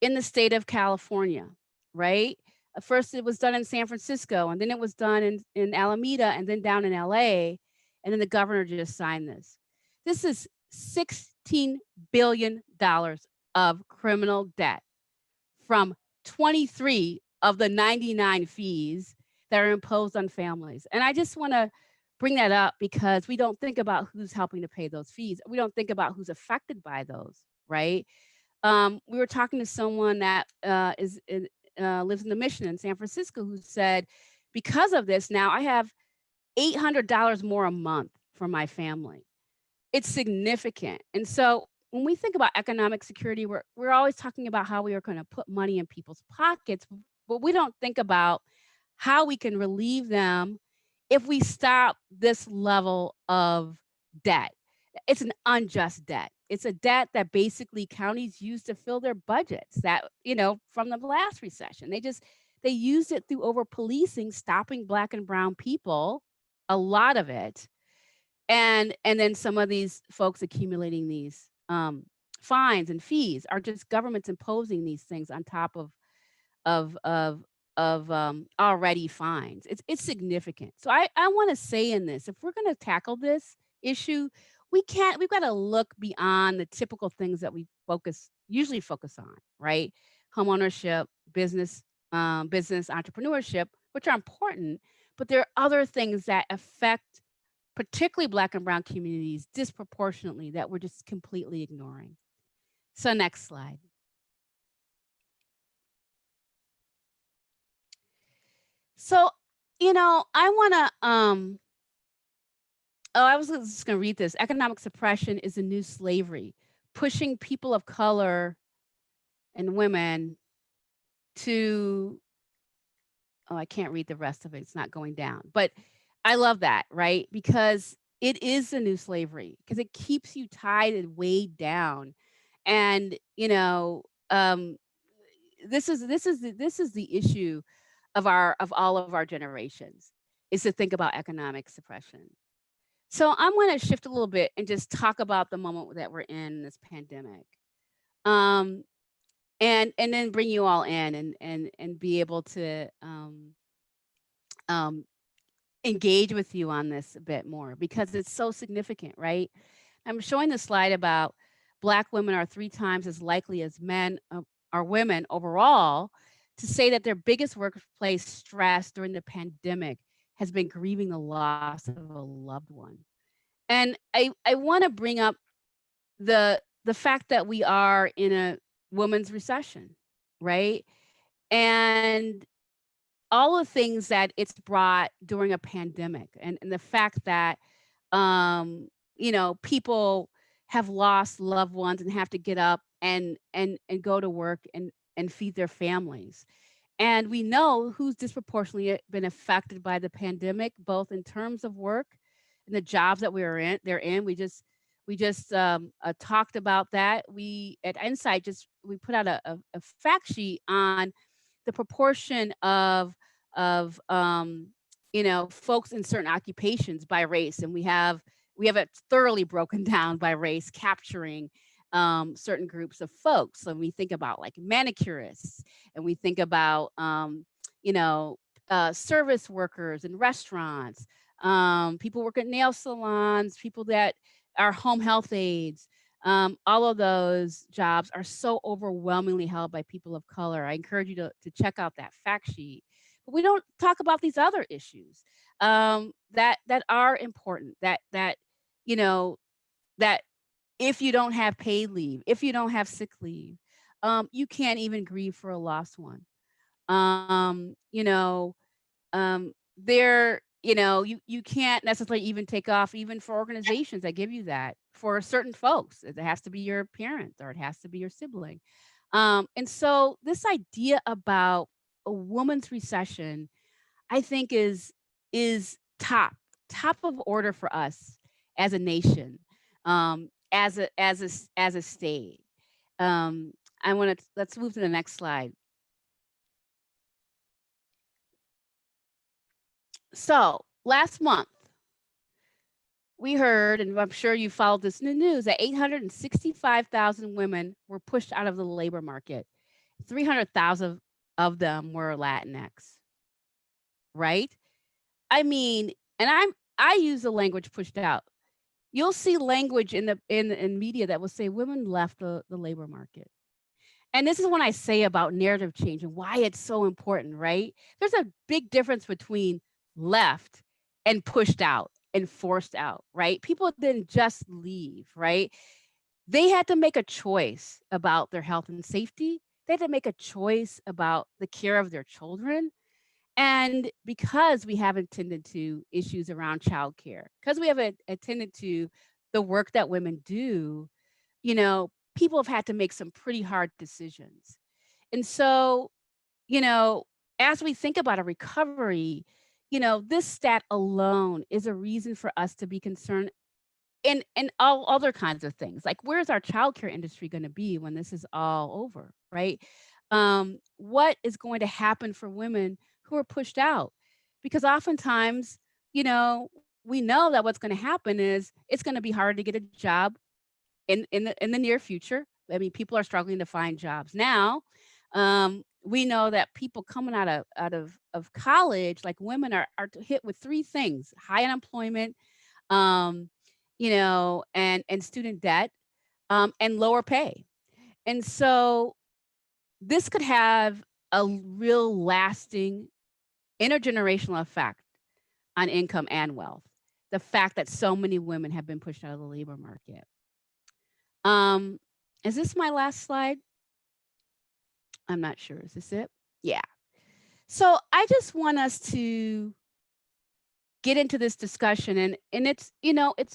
in the state of California, right? First, it was done in San Francisco, and then it was done in Alameda, and then down in LA, and then the governor just signed this. This is $16 billion of criminal debt from 23 of the 99 fees that are imposed on families. And I just want to bring that up because we don't think about who's helping to pay those fees. We don't think about who's affected by those, right? We were talking to someone that lives in the Mission in San Francisco who said, because of this, now I have $800 more a month for my family. It's significant. And so when we think about economic security, we're always talking about how we are going to put money in people's pockets, but we don't think about how we can relieve them if we stop this level of debt. It's an unjust debt. It's a debt that basically counties use to fill their budgets that, you know, from the last recession. They used it through over policing, stopping Black and brown people, a lot of it. And then some of these folks accumulating these fines and fees are just governments imposing these things on top of of already fines. It's significant. So I want to say in this, if we're going to tackle this issue, we've got to look beyond the typical things that we usually focus on, right? Homeownership, business entrepreneurship, which are important, but there are other things that affect particularly Black and brown communities disproportionately that we're just completely ignoring. So next slide. So, you know, I want to, I was just going to read this. Economic suppression is the new slavery, pushing people of color and women to, oh, I can't read the rest of it. It's not going down. But I love that, right? Because it is a new slavery because it keeps you tied and weighed down. And, you know, this is the issue of all of our generations, is to think about economic suppression. So I'm going to shift a little bit and just talk about the moment that we're in this pandemic, and then bring you all in and be able to um, engage with you on this a bit more because it's so significant, right? I'm showing the slide about Black women are 3 times as likely as men are women overall to say that their biggest workplace stress during the pandemic has been grieving the loss of a loved one. And I want to bring up the fact that we are in a women's recession, right? And all the things that it's brought during a pandemic and the fact that you know, people have lost loved ones and have to get up and go to work and feed their families. And we know who's disproportionately been affected by the pandemic, both in terms of work and the jobs that they're in. We just talked about that. We at Insight we put out a fact sheet on the proportion of you know, folks in certain occupations by race, and we have it thoroughly broken down by race, capturing certain groups of folks. So we think about like manicurists, and we think about you know, service workers in restaurants, people work at nail salons, people that are home health aides, All of those jobs are so overwhelmingly held by people of color. I encourage you to check out that fact sheet. But we don't talk about these other issues that are important. That you know that if you don't have paid leave, if you don't have sick leave, you can't even grieve for a lost one. Um, you know, there, you can't necessarily even take off even for organizations that give you that for certain folks. It has to be your parent or it has to be your sibling. And so this idea about a woman's recession, I think is top of order for us as a nation, as a state. Um, I want to let's move to the next slide. So last month, we heard, and I'm sure you followed this in the news, that 865,000 women were pushed out of the labor market. 300,000 of them were Latinx, right? I mean, and I use the language pushed out. You'll see language in media that will say women left the labor market. And this is when I say about narrative change and why it's so important, right? There's a big difference between left and pushed out and forced out, right? People didn't just leave, right? They had to make a choice about their health and safety. They had to make a choice about the care of their children. And because we haven't tended to issues around childcare, because we haven't attended to the work that women do, people have had to make some pretty hard decisions. And so, you know, as we think about a recovery, this stat alone is a reason for us to be concerned and all other kinds of things. Like, where's our childcare industry going to be when this is all over, right? What is going to happen for women who are pushed out? Because oftentimes, we know that what's going to happen is it's going to be hard to get a job in the near future. I mean, people are struggling to find jobs now. We know that people coming out of college, like women, are hit with three things: high unemployment, um, and student debt, and lower pay. And so this could have a real lasting intergenerational effect on income and wealth. The fact that so many women have been pushed out of the labor market. Um, is this my last slide? I'm not sure. Is this it? Yeah. So I just want us to get into this discussion, and it's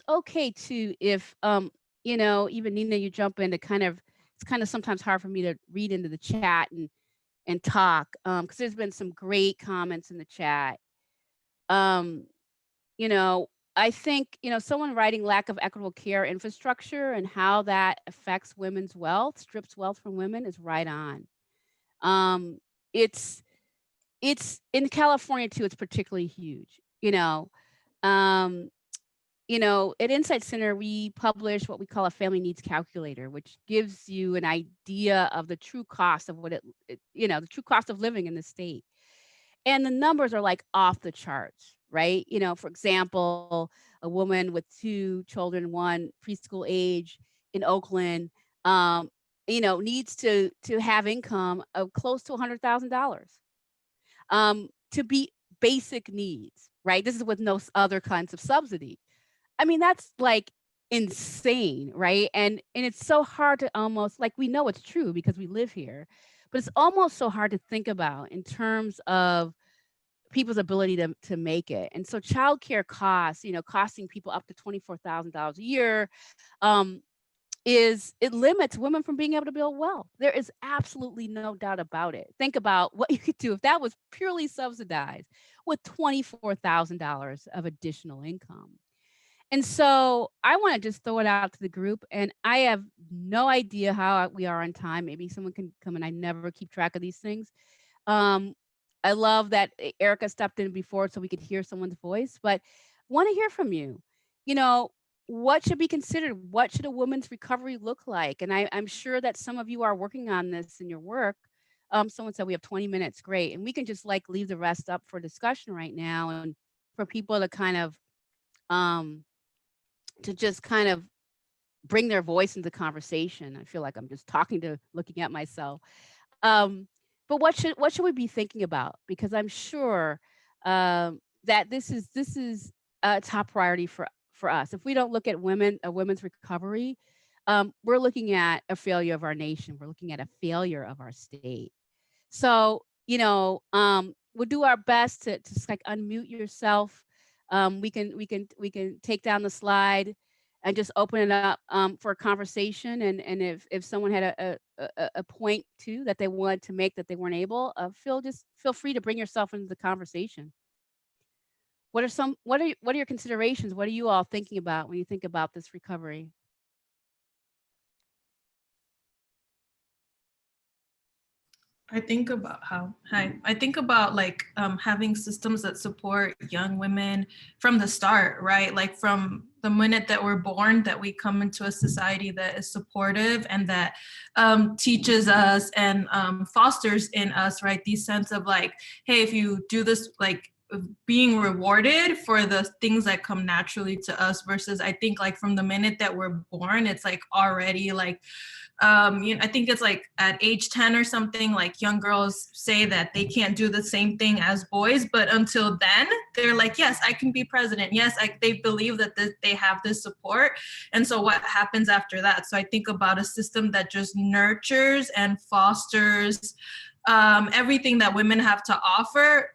okay too if even Nina, you jump in to it's kind of sometimes hard for me to read into the chat and talk because there's been some great comments in the chat. um you know I think someone writing lack of equitable care infrastructure and how that affects women's wealth, strips wealth from women, is right on. um it's it's in California too, it's particularly huge. Um, at Insight Center, we publish what we call a family needs calculator, which gives you an idea of the true cost of the true cost of living in the state. And the numbers are like off the charts, right? For example, a woman with two children, one preschool age in Oakland, um, needs to have income of close to $100,000 to be basic needs, right? This is with no other kinds of subsidy. I mean, that's like insane, right? And it's so hard to almost, like, we know it's true because we live here, but it's almost so hard to think about in terms of people's ability to make it. And so childcare costs, costing people up to $24,000 a year, um, it limits women from being able to build wealth. There is absolutely no doubt about it. Think about what you could do if that was purely subsidized with $24,000 of additional income. And so I want to just throw it out to the group, and I have no idea how we are on time. Maybe someone can come in. I never keep track of these things. Um, I love that Erica stepped in before so we could hear someone's voice, but want to hear from you. What should be considered? What should a woman's recovery look like? And I'm sure that some of you are working on this in your work. Someone said we have 20 minutes. Great. And we can just like leave the rest up for discussion right now and for people to kind of um, to just kind of bring their voice into the conversation. I feel like I'm just looking at myself. But what should we be thinking about? Because I'm sure that this is a top priority for us. If we don't look at women's recovery, we're looking at a failure of our nation. We're looking at a failure of our state. So, we'll do our best to just like unmute yourself. We can take down the slide and just open it up for a conversation. And if someone had a point too that they wanted to make that they weren't able, feel free to bring yourself into the conversation. What are your considerations? What are you all thinking about when you think about this recovery? I think about I think about like having systems that support young women from the start, right? Like from the minute that we're born, that we come into a society that is supportive and that teaches us and fosters in us, right? These sense of like, hey, if you do this, like being rewarded for the things that come naturally to us versus I think like from the minute that we're born, it's like already like, I think it's like at age 10 or something, like young girls say that they can't do the same thing as boys, but until then they're like, yes, I can be president. Yes, they believe that they have this support. And so what happens after that? So I think about a system that just nurtures and fosters everything that women have to offer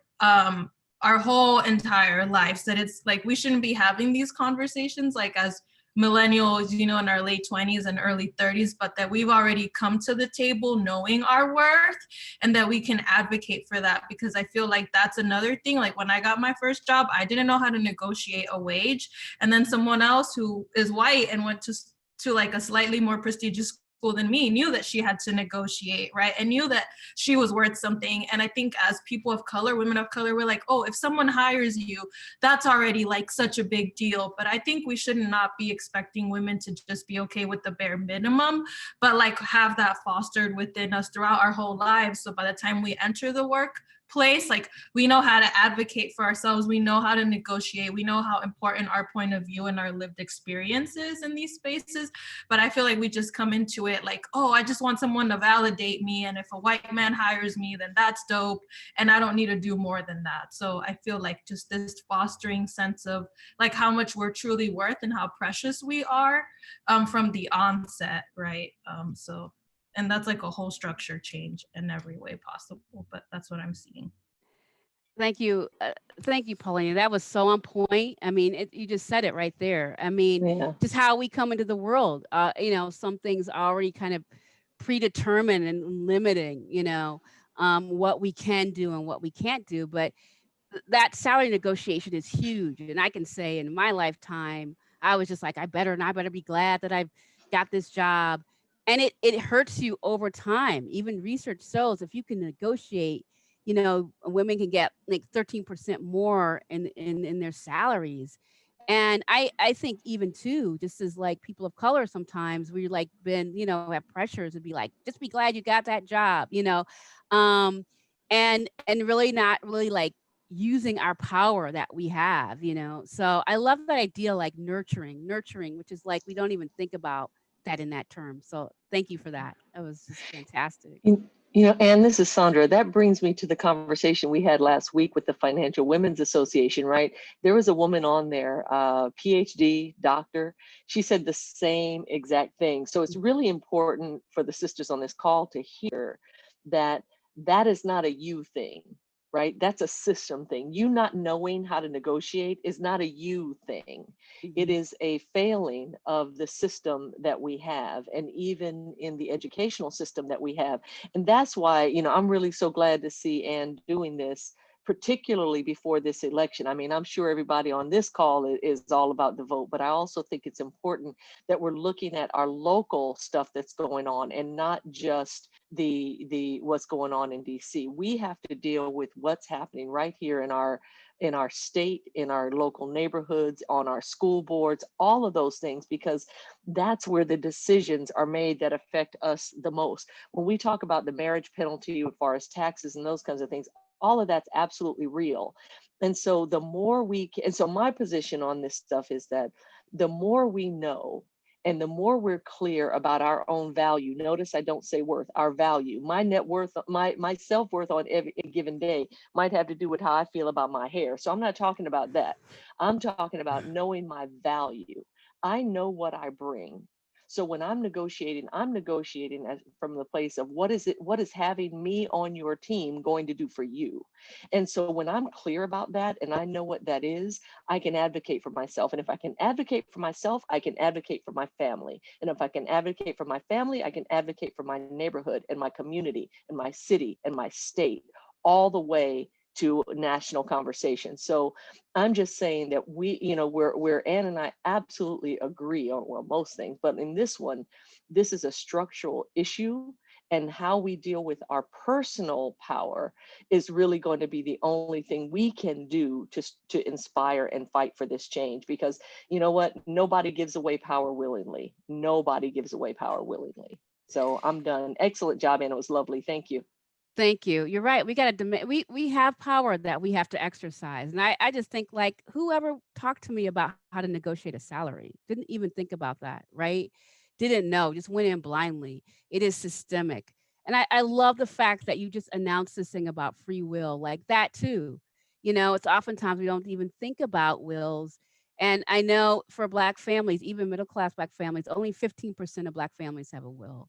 our whole entire lives, that it's like we shouldn't be having these conversations like as millennials, in our late 20s and early 30s, but that we've already come to the table knowing our worth and that we can advocate for that. Because I feel like that's another thing. Like when I got my first job, I didn't know how to negotiate a wage. And then someone else who is white and went to like a slightly more prestigious school than me knew that she had to negotiate, right? And knew that she was worth something. And I think as people of color, women of color, we're like, oh, if someone hires you, that's already like such a big deal. But I think we should not be expecting women to just be okay with the bare minimum, but like have that fostered within us throughout our whole lives. So by the time we enter the workplace, like we know how to advocate for ourselves, we know how to negotiate, we know how important our point of view and our lived experience is in these spaces. But I feel like we just come into it like, oh, I just want someone to validate me, and if a white man hires me, then that's dope and I don't need to do more than that. So I feel like just this fostering sense of like how much we're truly worth and how precious we are from the onset, right? And that's like a whole structure change in every way possible, but that's what I'm seeing. Thank you. Thank you, Paulina. That was so on point. I mean, you just said it right there. I mean, Yeah. just how we come into the world. Some things already kind of predetermined and limiting, what we can do and what we can't do. But that salary negotiation is huge. And I can say in my lifetime, I was just like, I better be glad that I've got this job. And it hurts you over time. Even research shows if you can negotiate, women can get like 13% more in their salaries. And I think even too, just as like people of color, sometimes we like been, have pressures to be like, just be glad you got that job, and really not really like using our power that we have, So I love that idea, like nurturing, which is like, we don't even think about that in that term. So thank you for that. That was just fantastic. And this is Sandra. That brings me to the conversation we had last week with the Financial Women's Association, right? There was a woman on there, PhD, doctor. She said the same exact thing. So it's really important for the sisters on this call to hear that that is not a you thing, right? That's a system thing. You not knowing how to negotiate is not a you thing. It is a failing of the system that we have, and even in the educational system that we have. And that's why, I'm really so glad to see Ann doing this, particularly before this election. I mean, I'm sure everybody on this call is all about the vote, but I also think it's important that we're looking at our local stuff that's going on and not just the what's going on in DC. We have to deal with what's happening right here in our state, in our local neighborhoods, on our school boards, all of those things, because that's where the decisions are made that affect us the most. When we talk about the marriage penalty as far as taxes and those kinds of things, all of that's absolutely real. And so the more we can, and so my position on this stuff is that the more we know And the more we're clear about our own value, notice I don't say worth, our value, my net worth, my self-worth on every given day might have to do with how I feel about my hair. So I'm not talking about that. I'm talking about knowing my value. I know what I bring. So when I'm negotiating from the place of what is having me on your team going to do for you? And so when I'm clear about that and I know what that is, I can advocate for myself. And if I can advocate for myself, I can advocate for my family. And if I can advocate for my family, I can advocate for my neighborhood and my community and my city and my state, all the way to national conversation. So I'm just saying that where Ann and I absolutely agree on, well, most things, but in this one, this is a structural issue, and how we deal with our personal power is really going to be the only thing we can do to inspire and fight for this change. Because you know what? Nobody gives away power willingly. Nobody gives away power willingly. So I'm done. Excellent job, Ann. It was lovely. Thank you. Thank you. You're right. We got to demand. We have power that we have to exercise, and I just think, like, whoever talked to me about how to negotiate a salary didn't even think about that, right? Didn't know, just went in blindly. It is systemic, and I love the fact that you just announced this thing about free will, like that too. It's oftentimes we don't even think about wills, and I know for Black families, even middle class Black families, only 15% of Black families have a will.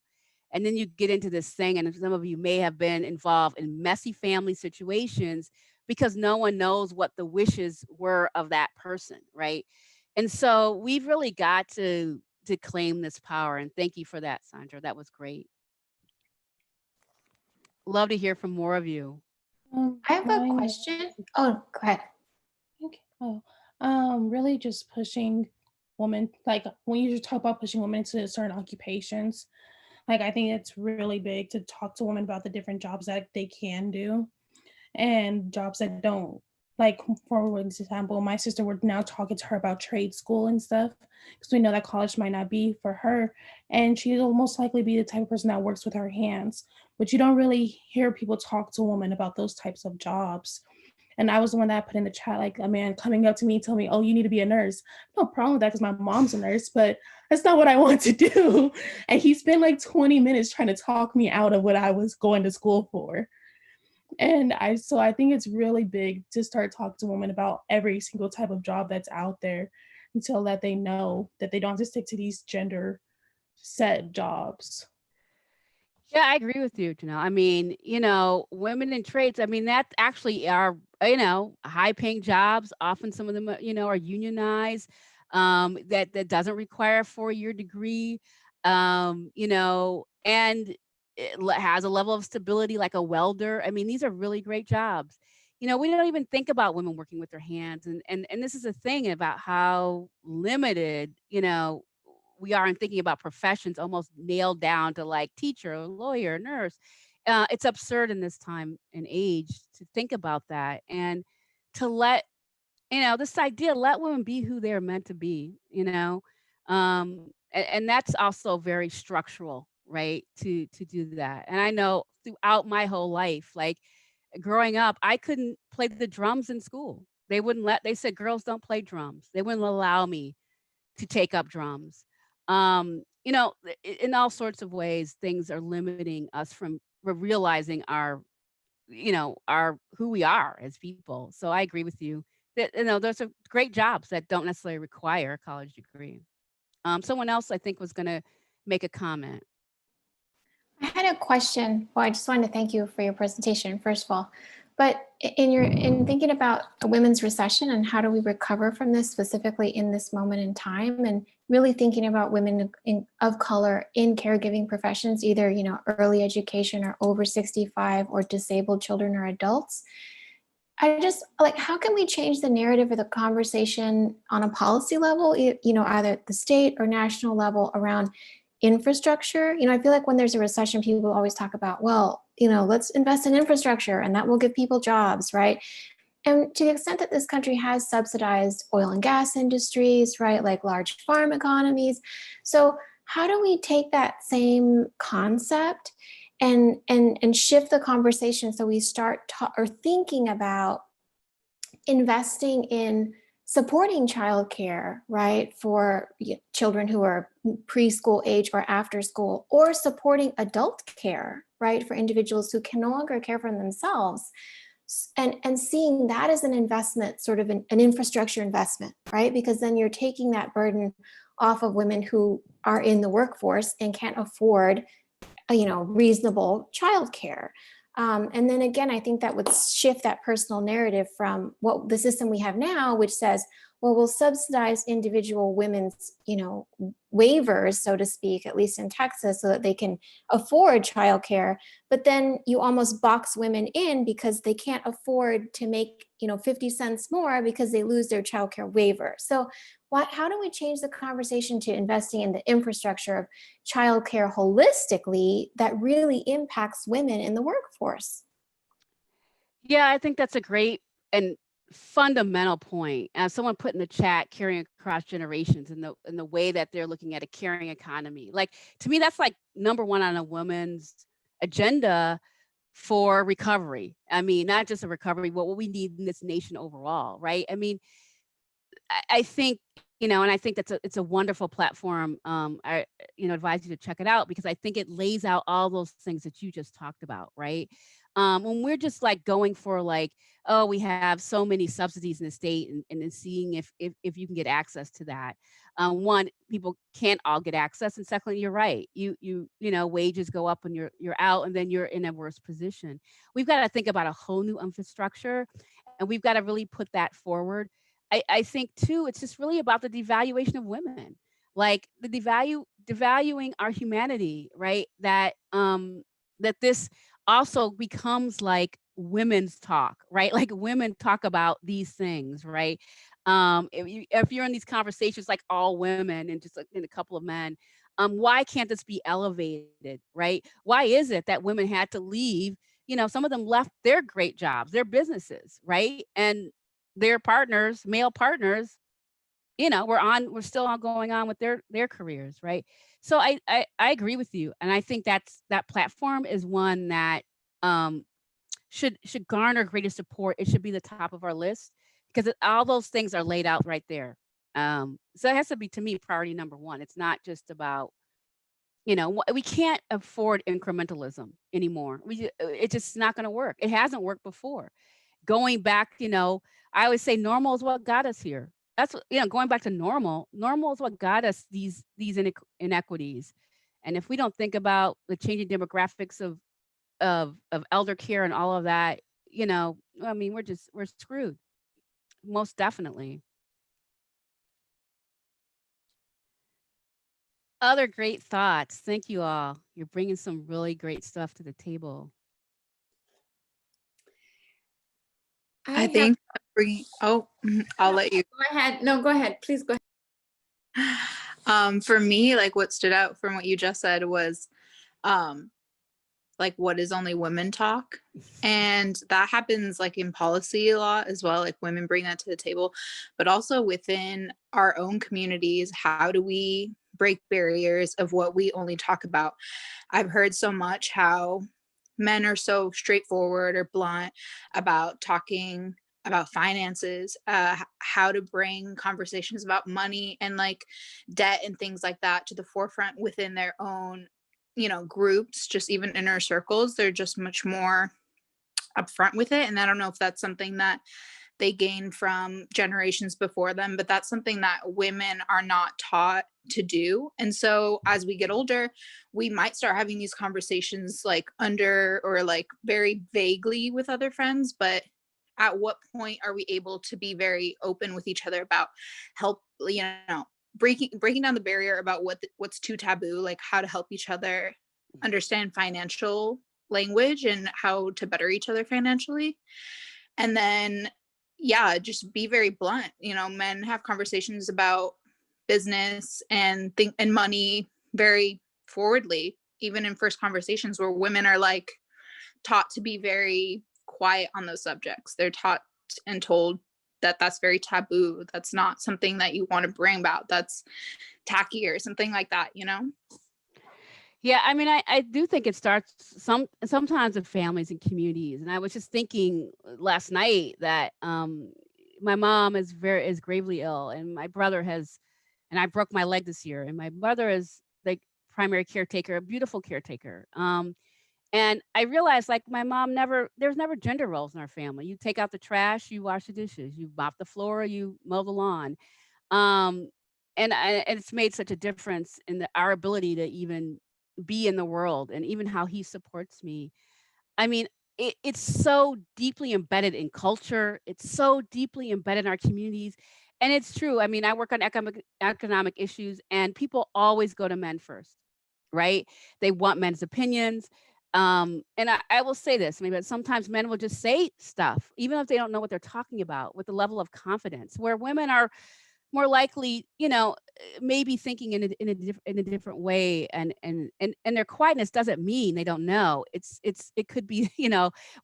And then you get into this thing, and some of you may have been involved in messy family situations because no one knows what the wishes were of that person, right? And so we've really got to claim this power. And thank you for that, Sandra. That was great. Love to hear from more of you. I have a question. Oh, go ahead. Okay. Oh, really just pushing women, like when you talk about pushing women into certain occupations, like I think it's really big to talk to women about the different jobs that they can do and jobs that don't. Like, for example, my sister, we're now talking to her about trade school and stuff because we know that college might not be for her. And she'll most likely be the type of person that works with her hands. But you don't really hear people talk to women about those types of jobs. And I was the one that put in the chat, like, a man coming up to me, telling me, oh, you need to be a nurse. No problem with that because my mom's a nurse, but that's not what I want to do. And he spent like 20 minutes trying to talk me out of what I was going to school for. And I think it's really big to start talking to women about every single type of job that's out there until that they know that they don't have to stick to these gender set jobs. Yeah, I agree with you, Janelle. I mean, women in trades, I mean, that actually are, high paying jobs. Often some of them, are unionized, that doesn't require a 4-year degree, and it has a level of stability like a welder. I mean, these are really great jobs. We don't even think about women working with their hands. And this is a thing about how limited, we are in thinking about professions almost nailed down to like teacher, lawyer, nurse. It's absurd in this time and age to think about that, and to let this idea, let women be who they're meant to be. And that's also very structural, right? To do that. And I know throughout my whole life, like growing up, I couldn't play the drums in school. They said girls don't play drums. They wouldn't allow me to take up drums. In all sorts of ways, things are limiting us from realizing our who we are as people. So I agree with you that, there's a great jobs that don't necessarily require a college degree. Someone else I think was going to make a comment. I had a question. Well, I just wanted to thank you for your presentation, first of all. But in thinking about a women's recession and how do we recover from this specifically in this moment in time, and really thinking about women of color in caregiving professions, either early education or over 65 or disabled children or adults, I just like, how can we change the narrative or the conversation on a policy level, either at the state or national level around infrastructure? I feel like when there's a recession, people always talk about, well, let's invest in infrastructure and that will give people jobs, right? And to the extent that this country has subsidized oil and gas industries, right, like large farm economies. So how do we take that same concept and shift the conversation so we start thinking about investing in supporting childcare, right, for children who are preschool age or after school, or supporting adult care, right, for individuals who can no longer care for themselves. And seeing that as an investment, sort of an infrastructure investment, right? Because then you're taking that burden off of women who are in the workforce and can't afford, reasonable childcare. And then again, I think that would shift that personal narrative from what the system we have now, which says, well, we'll subsidize individual women's, waivers, so to speak, at least in Texas, so that they can afford childcare. But then you almost box women in because they can't afford to make, 50 cents more because they lose their childcare waiver. So how do we change the conversation to investing in the infrastructure of childcare holistically that really impacts women in the workforce? Yeah, I think that's a great and fundamental point. As someone put in the chat, carrying across generations and the way that they're looking at a caring economy. Like, to me, that's like number one on a woman's agenda for recovery. I mean, not just a recovery, but what we need in this nation overall, right? I mean, I think, and I think it's a wonderful platform. I advise you to check it out because I think it lays out all those things that you just talked about, right? When we're just like going for like, oh, we have so many subsidies in the state, and then seeing if you can get access to that. One, people can't all get access, and secondly, you're right. Wages go up when you're out, and then you're in a worse position. We've got to think about a whole new infrastructure, and we've got to really put that forward. I think too, it's just really about the devaluation of women, like the devaluing our humanity, right? That this also becomes like women's talk, right? Like women talk about these things, right? If you're in these conversations, like all women and just like in a couple of men, why can't this be elevated, right? Why is it that women had to leave? Some of them left their great jobs, their businesses, right? And their partners, male partners, we're still going on with their careers, right? So I agree with you, and I think that platform is one that should garner greater support. It should be the top of our list because all those things are laid out right there. So it has to be, to me, priority number one. It's not just about, we can't afford incrementalism anymore. It's just not going to work. It hasn't worked before. Going back, I always say normal is what got us here. That's what, going back to normal is what got us these inequities. And if we don't think about the changing demographics of elder care and all of that, I mean, we're screwed. Most definitely. Other great thoughts. Thank you all. You're bringing some really great stuff to the table. I think I'll let you. Go ahead. No, go ahead. Please go ahead. For me, like what stood out from what you just said was like what is only women talk, and that happens like in policy a lot as well. Like women bring that to the table, but also within our own communities, how do we break barriers of what we only talk about? I've heard so much how men are so straightforward or blunt about talking about finances, how to bring conversations about money and like debt and things like that to the forefront within their own, groups, just even inner circles. They're just much more upfront with it. And I don't know if that's something that they gain from generations before them, but that's something that women are not taught to do. And so as we get older, we might start having these conversations like under or like very vaguely with other friends, but at what point are we able to be very open with each other about help, breaking down the barrier about what's too taboo, like how to help each other understand financial language and how to better each other financially. And then just be very blunt. Men have conversations about business and money very forwardly, even in first conversations, where women are like taught to be very quiet on those subjects. They're taught and told that that's very taboo. That's not something that you want to bring about. That's tacky or something like that, Yeah, I mean, I do think it starts sometimes with families and communities. And I was just thinking last night that my mom is gravely ill, and my brother has and I broke my leg this year. And my mother is like primary caretaker, a beautiful caretaker. And I realized like my mom there's never gender roles in our family. You take out the trash, you wash the dishes, you mop the floor, you mow the lawn. Um, and it's made such a difference in our ability to even be in the world and even how he supports me. I mean, it's so deeply embedded in culture. It's so deeply embedded in our communities. And it's true. I mean, I work on economic issues and people always go to men first, right? They want men's opinions. And I will say this, maybe sometimes men will just say stuff, even if they don't know what they're talking about, with a level of confidence, where women are more likely, maybe thinking in a different way, and their quietness doesn't mean they don't know. It could be,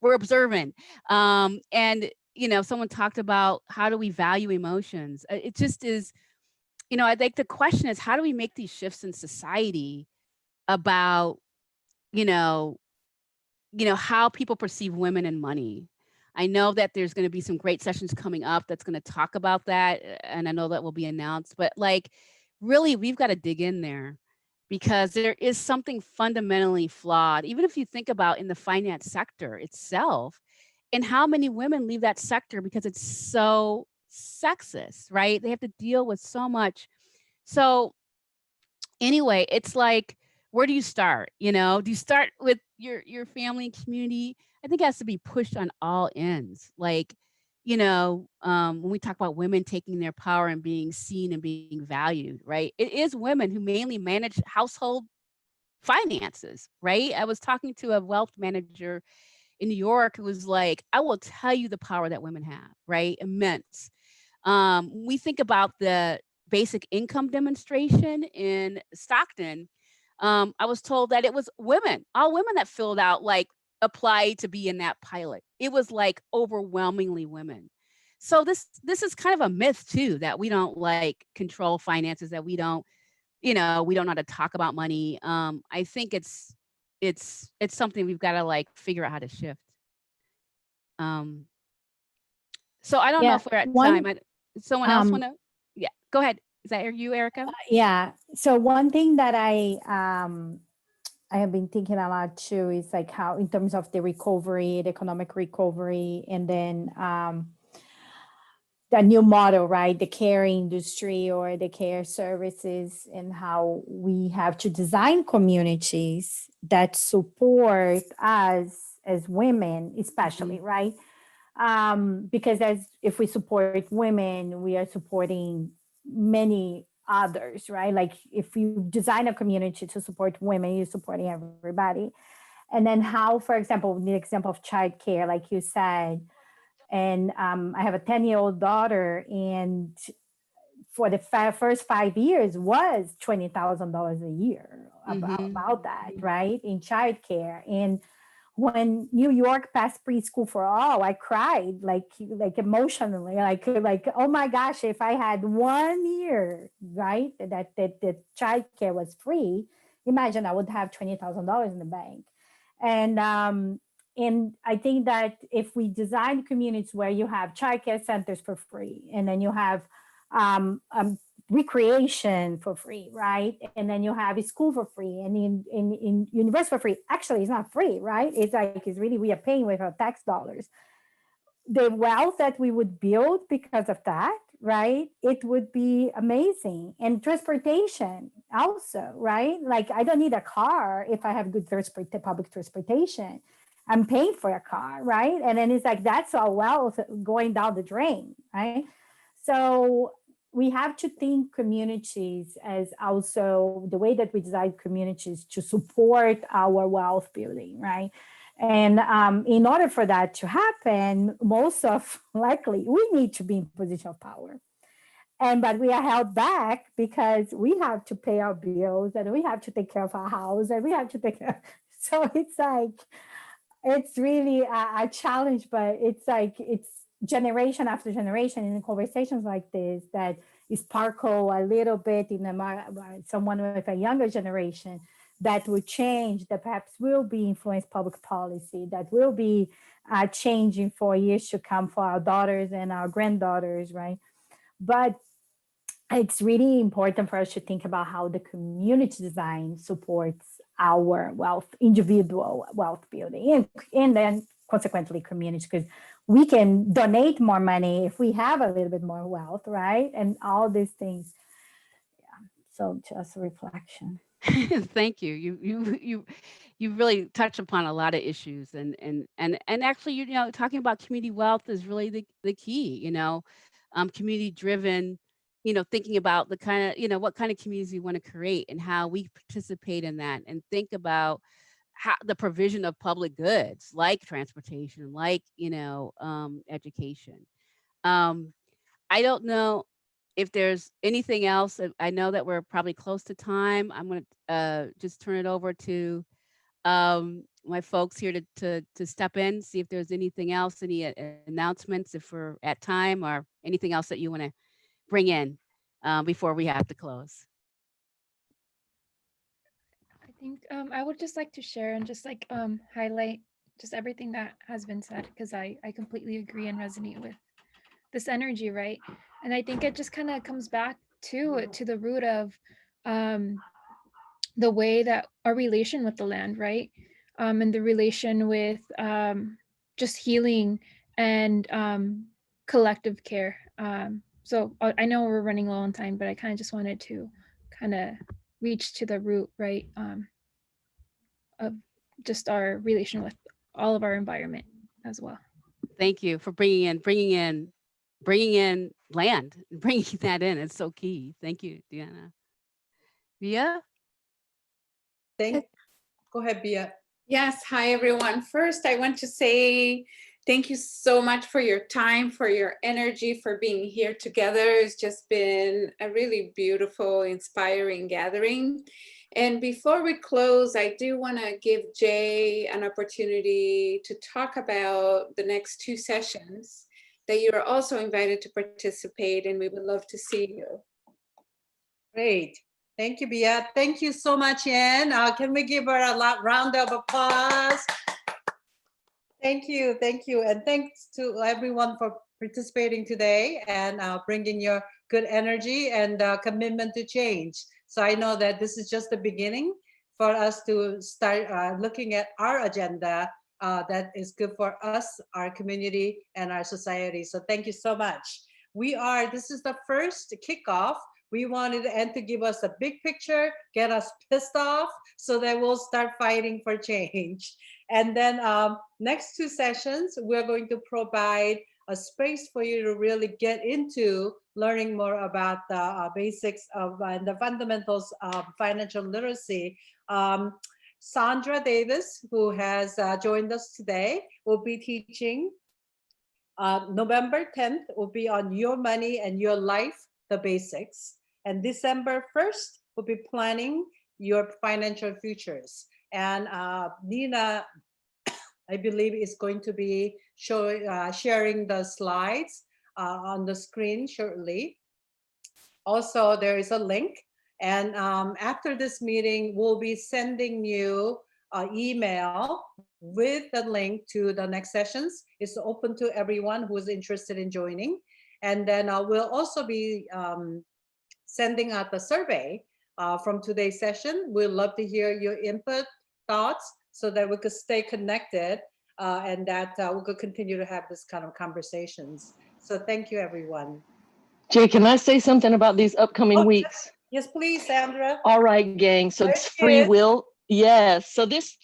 we're observant. And someone talked about how do we value emotions. It just is, I think the question is how do we make these shifts in society about, you know, how people perceive women and money. I know that there's going to be some great sessions coming up that's going to talk about that, and I know that will be announced, but like really we've got to dig in there because there is something fundamentally flawed, even if you think about in the finance sector itself, and how many women leave that sector because it's so sexist, right? They have to deal with so much. So anyway, it's like, where do you start? Do you start with your family and community? I think it has to be pushed on all ends. Like, when we talk about women taking their power and being seen and being valued, right? It is women who mainly manage household finances, right? I was talking to a wealth manager in New York who was like, I will tell you the power that women have, right? Immense. We think about the basic income demonstration in Stockton. I was told that it was women, all women that filled out, like applied to be in that pilot. It was like overwhelmingly women. So this is kind of a myth too, that we don't like control finances, that we don't know how to talk about money. I think it's something we've got to like figure out how to shift. So I don't know Yeah, if we're at one time. Someone else um want to? Yeah, go ahead. Is that you, Erica? yeah. So one thing that I have been thinking a lot too is like how in terms of the recovery, the economic recovery, and then the new model, right? The care industry or the care services, and how we have to design communities that support us as women, especially, right? Because as if we support women, we are supporting many others, right? Like if you design a community to support women, you're supporting everybody. And then how, for example, the example of childcare, like you said, and I have a 10-year-old daughter, and for the first 5 years was $20,000 a year about that, right? In childcare. And when New York passed preschool for all, I cried like emotionally, like oh my gosh, if I had 1 year, right, that childcare was free, imagine I would have $20,000 in the bank. And I think that if we design communities where you have childcare centers for free, and then you have recreation for free, right? And then you have a school for free, and in university for free. Actually, it's not free, right? It's like, it's really, we are paying with our tax dollars. The wealth that we would build because of that, right? It would be amazing. And transportation also, right? Like I don't need a car if I have good public transportation. I'm paying for a car, right? And then it's like, that's all wealth going down the drain, right? So we have to think communities as also the way that we design communities to support our wealth building, right? And in order for that to happen, most of likely we need to be in position of power. But we are held back because we have to pay our bills, and we have to take care of our house, and we have to take care. So it's like, it's really a challenge, but it's like, it's generation after generation in conversations like this that sparkle a little bit in someone with a younger generation that will change, that perhaps will be influence public policy, that will be changing for years to come for our daughters and our granddaughters, right? But it's really important for us to think about how the community design supports our individual wealth building, and then consequently community, because we can donate more money if we have a little bit more wealth, right? And all these things. Yeah. So just a reflection. Thank you. You really touch upon a lot of issues, and actually, talking about community wealth is really the key. Community driven. Thinking about the kind of what kind of communities we want to create and how we participate in that, and think about how the provision of public goods like transportation, like education. I don't know if there's anything else. I know that we're probably close to time. I'm going to just turn it over to my folks here to step in, see if there's anything else, any announcements, if we're at time, or anything else that you want to bring in before we have to close. I think I would just like to share and just like highlight just everything that has been said, because I completely agree and resonate with this energy, right? And I think it just kind of comes back to the root of the way that our relation with the land, right? And the relation with just healing and collective care. So I know we're running low on time, but I kind of just wanted to kind of reach to the root, right? Of just our relation with all of our environment as well. Thank you for bringing in land, bringing that in. It's so key. Thank you, Deanna. Via? Go ahead, Bia. Yes, hi everyone. First, I want to say thank you so much for your time, for your energy, for being here together. It's just been a really beautiful, inspiring gathering. And before we close, I do want to give Jay an opportunity to talk about the next 2 sessions that you are also invited to participate, and we would love to see you. Great. Thank you, Bia. Thank you so much, Anne. Can we give her a round of applause? Thank you. Thank you. And thanks to everyone for participating today and bringing your good energy and commitment to change. So I know that this is just the beginning for us to start looking at our agenda that is good for us, our community, and our society. So thank you so much. This is the first kickoff. We wanted Anne to give us a big picture, get us pissed off, so that we'll start fighting for change. And then next 2 sessions, we're going to provide a space for you to really get into learning more about the basics of and the fundamentals of financial literacy. Sandra Davis, who has joined us today, will be teaching. November 10th will be on Your Money and Your Life, the Basics. And December 1st, we'll be planning your financial futures. And Nina, I believe, is going to be sharing the slides on the screen shortly. Also, there is a link. And after this meeting, we'll be sending you an email with the link to the next sessions. It's open to everyone who is interested in joining. And then we'll also be sending out the survey from today's session. We'd love to hear your input, thoughts, so that we could stay connected and that we could continue to have this kind of conversations. So thank you, everyone. Jay, can I say something about these upcoming weeks? Yes, please, Sandra. All right, gang. So it's free will. Yes. So this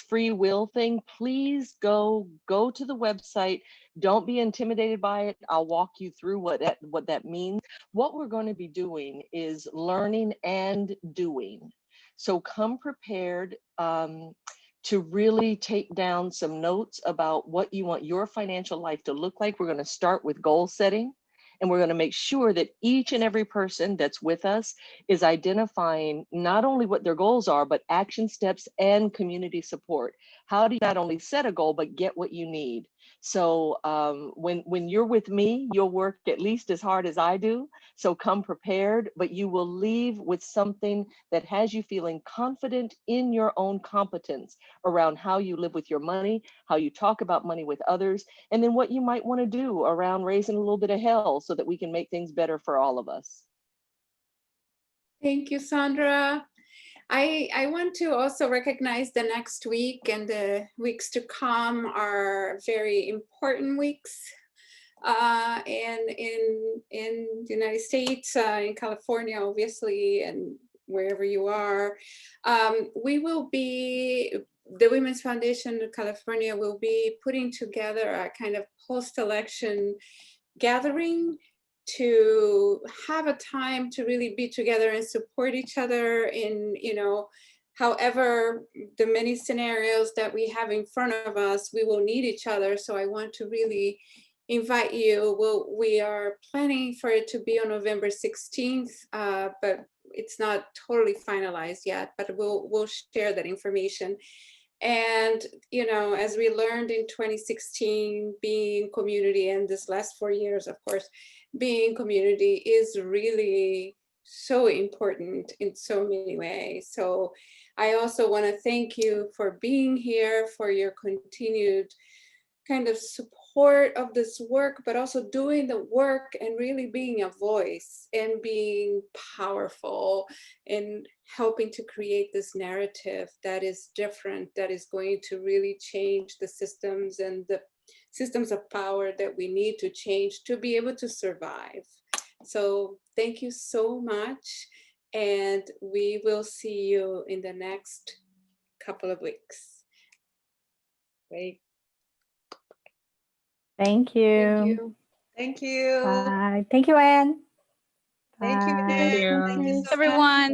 free will thing, please go to the website. Don't be intimidated by it. I'll walk you through what that means. What we're going to be doing is learning and doing. So come prepared to really take down some notes about what you want your financial life to look like. We're going to start with goal setting. And we're going to make sure that each and every person that's with us is identifying not only what their goals are, but action steps and community support. How do you not only set a goal, but get what you need? So when you're with me, you'll work at least as hard as I do. So come prepared, but you will leave with something that has you feeling confident in your own competence around how you live with your money, how you talk about money with others, and then what you might want to do around raising a little bit of hell so that we can make things better for all of us. Thank you, Sandra. I want to also recognize the next week and the weeks to come are very important weeks in the United States, in California, obviously, and wherever you are. We will be, the Women's Foundation of California will be putting together a kind of post-election gathering to have a time to really be together and support each other in, you know, however the many scenarios that we have in front of us, we will need each other. So I want to really invite you. We are planning for it to be on November 16th, but it's not totally finalized yet, but we'll share that information. And, you know, as we learned in 2016, being community, and this last 4 years, of course, being community is really so important in so many ways. So I also want to thank you for being here, for your continued kind of support of this work, but also doing the work and really being a voice and being powerful and helping to create this narrative that is different, that is going to really change the systems and the systems of power that we need to change to be able to survive. So thank you so much. And we will see you in the next couple of weeks. Great. Thank you. Thank you. Thank you. Bye. Thank you, Anne. Thank you, Bye. Anne. you. Thank you so much. Everyone.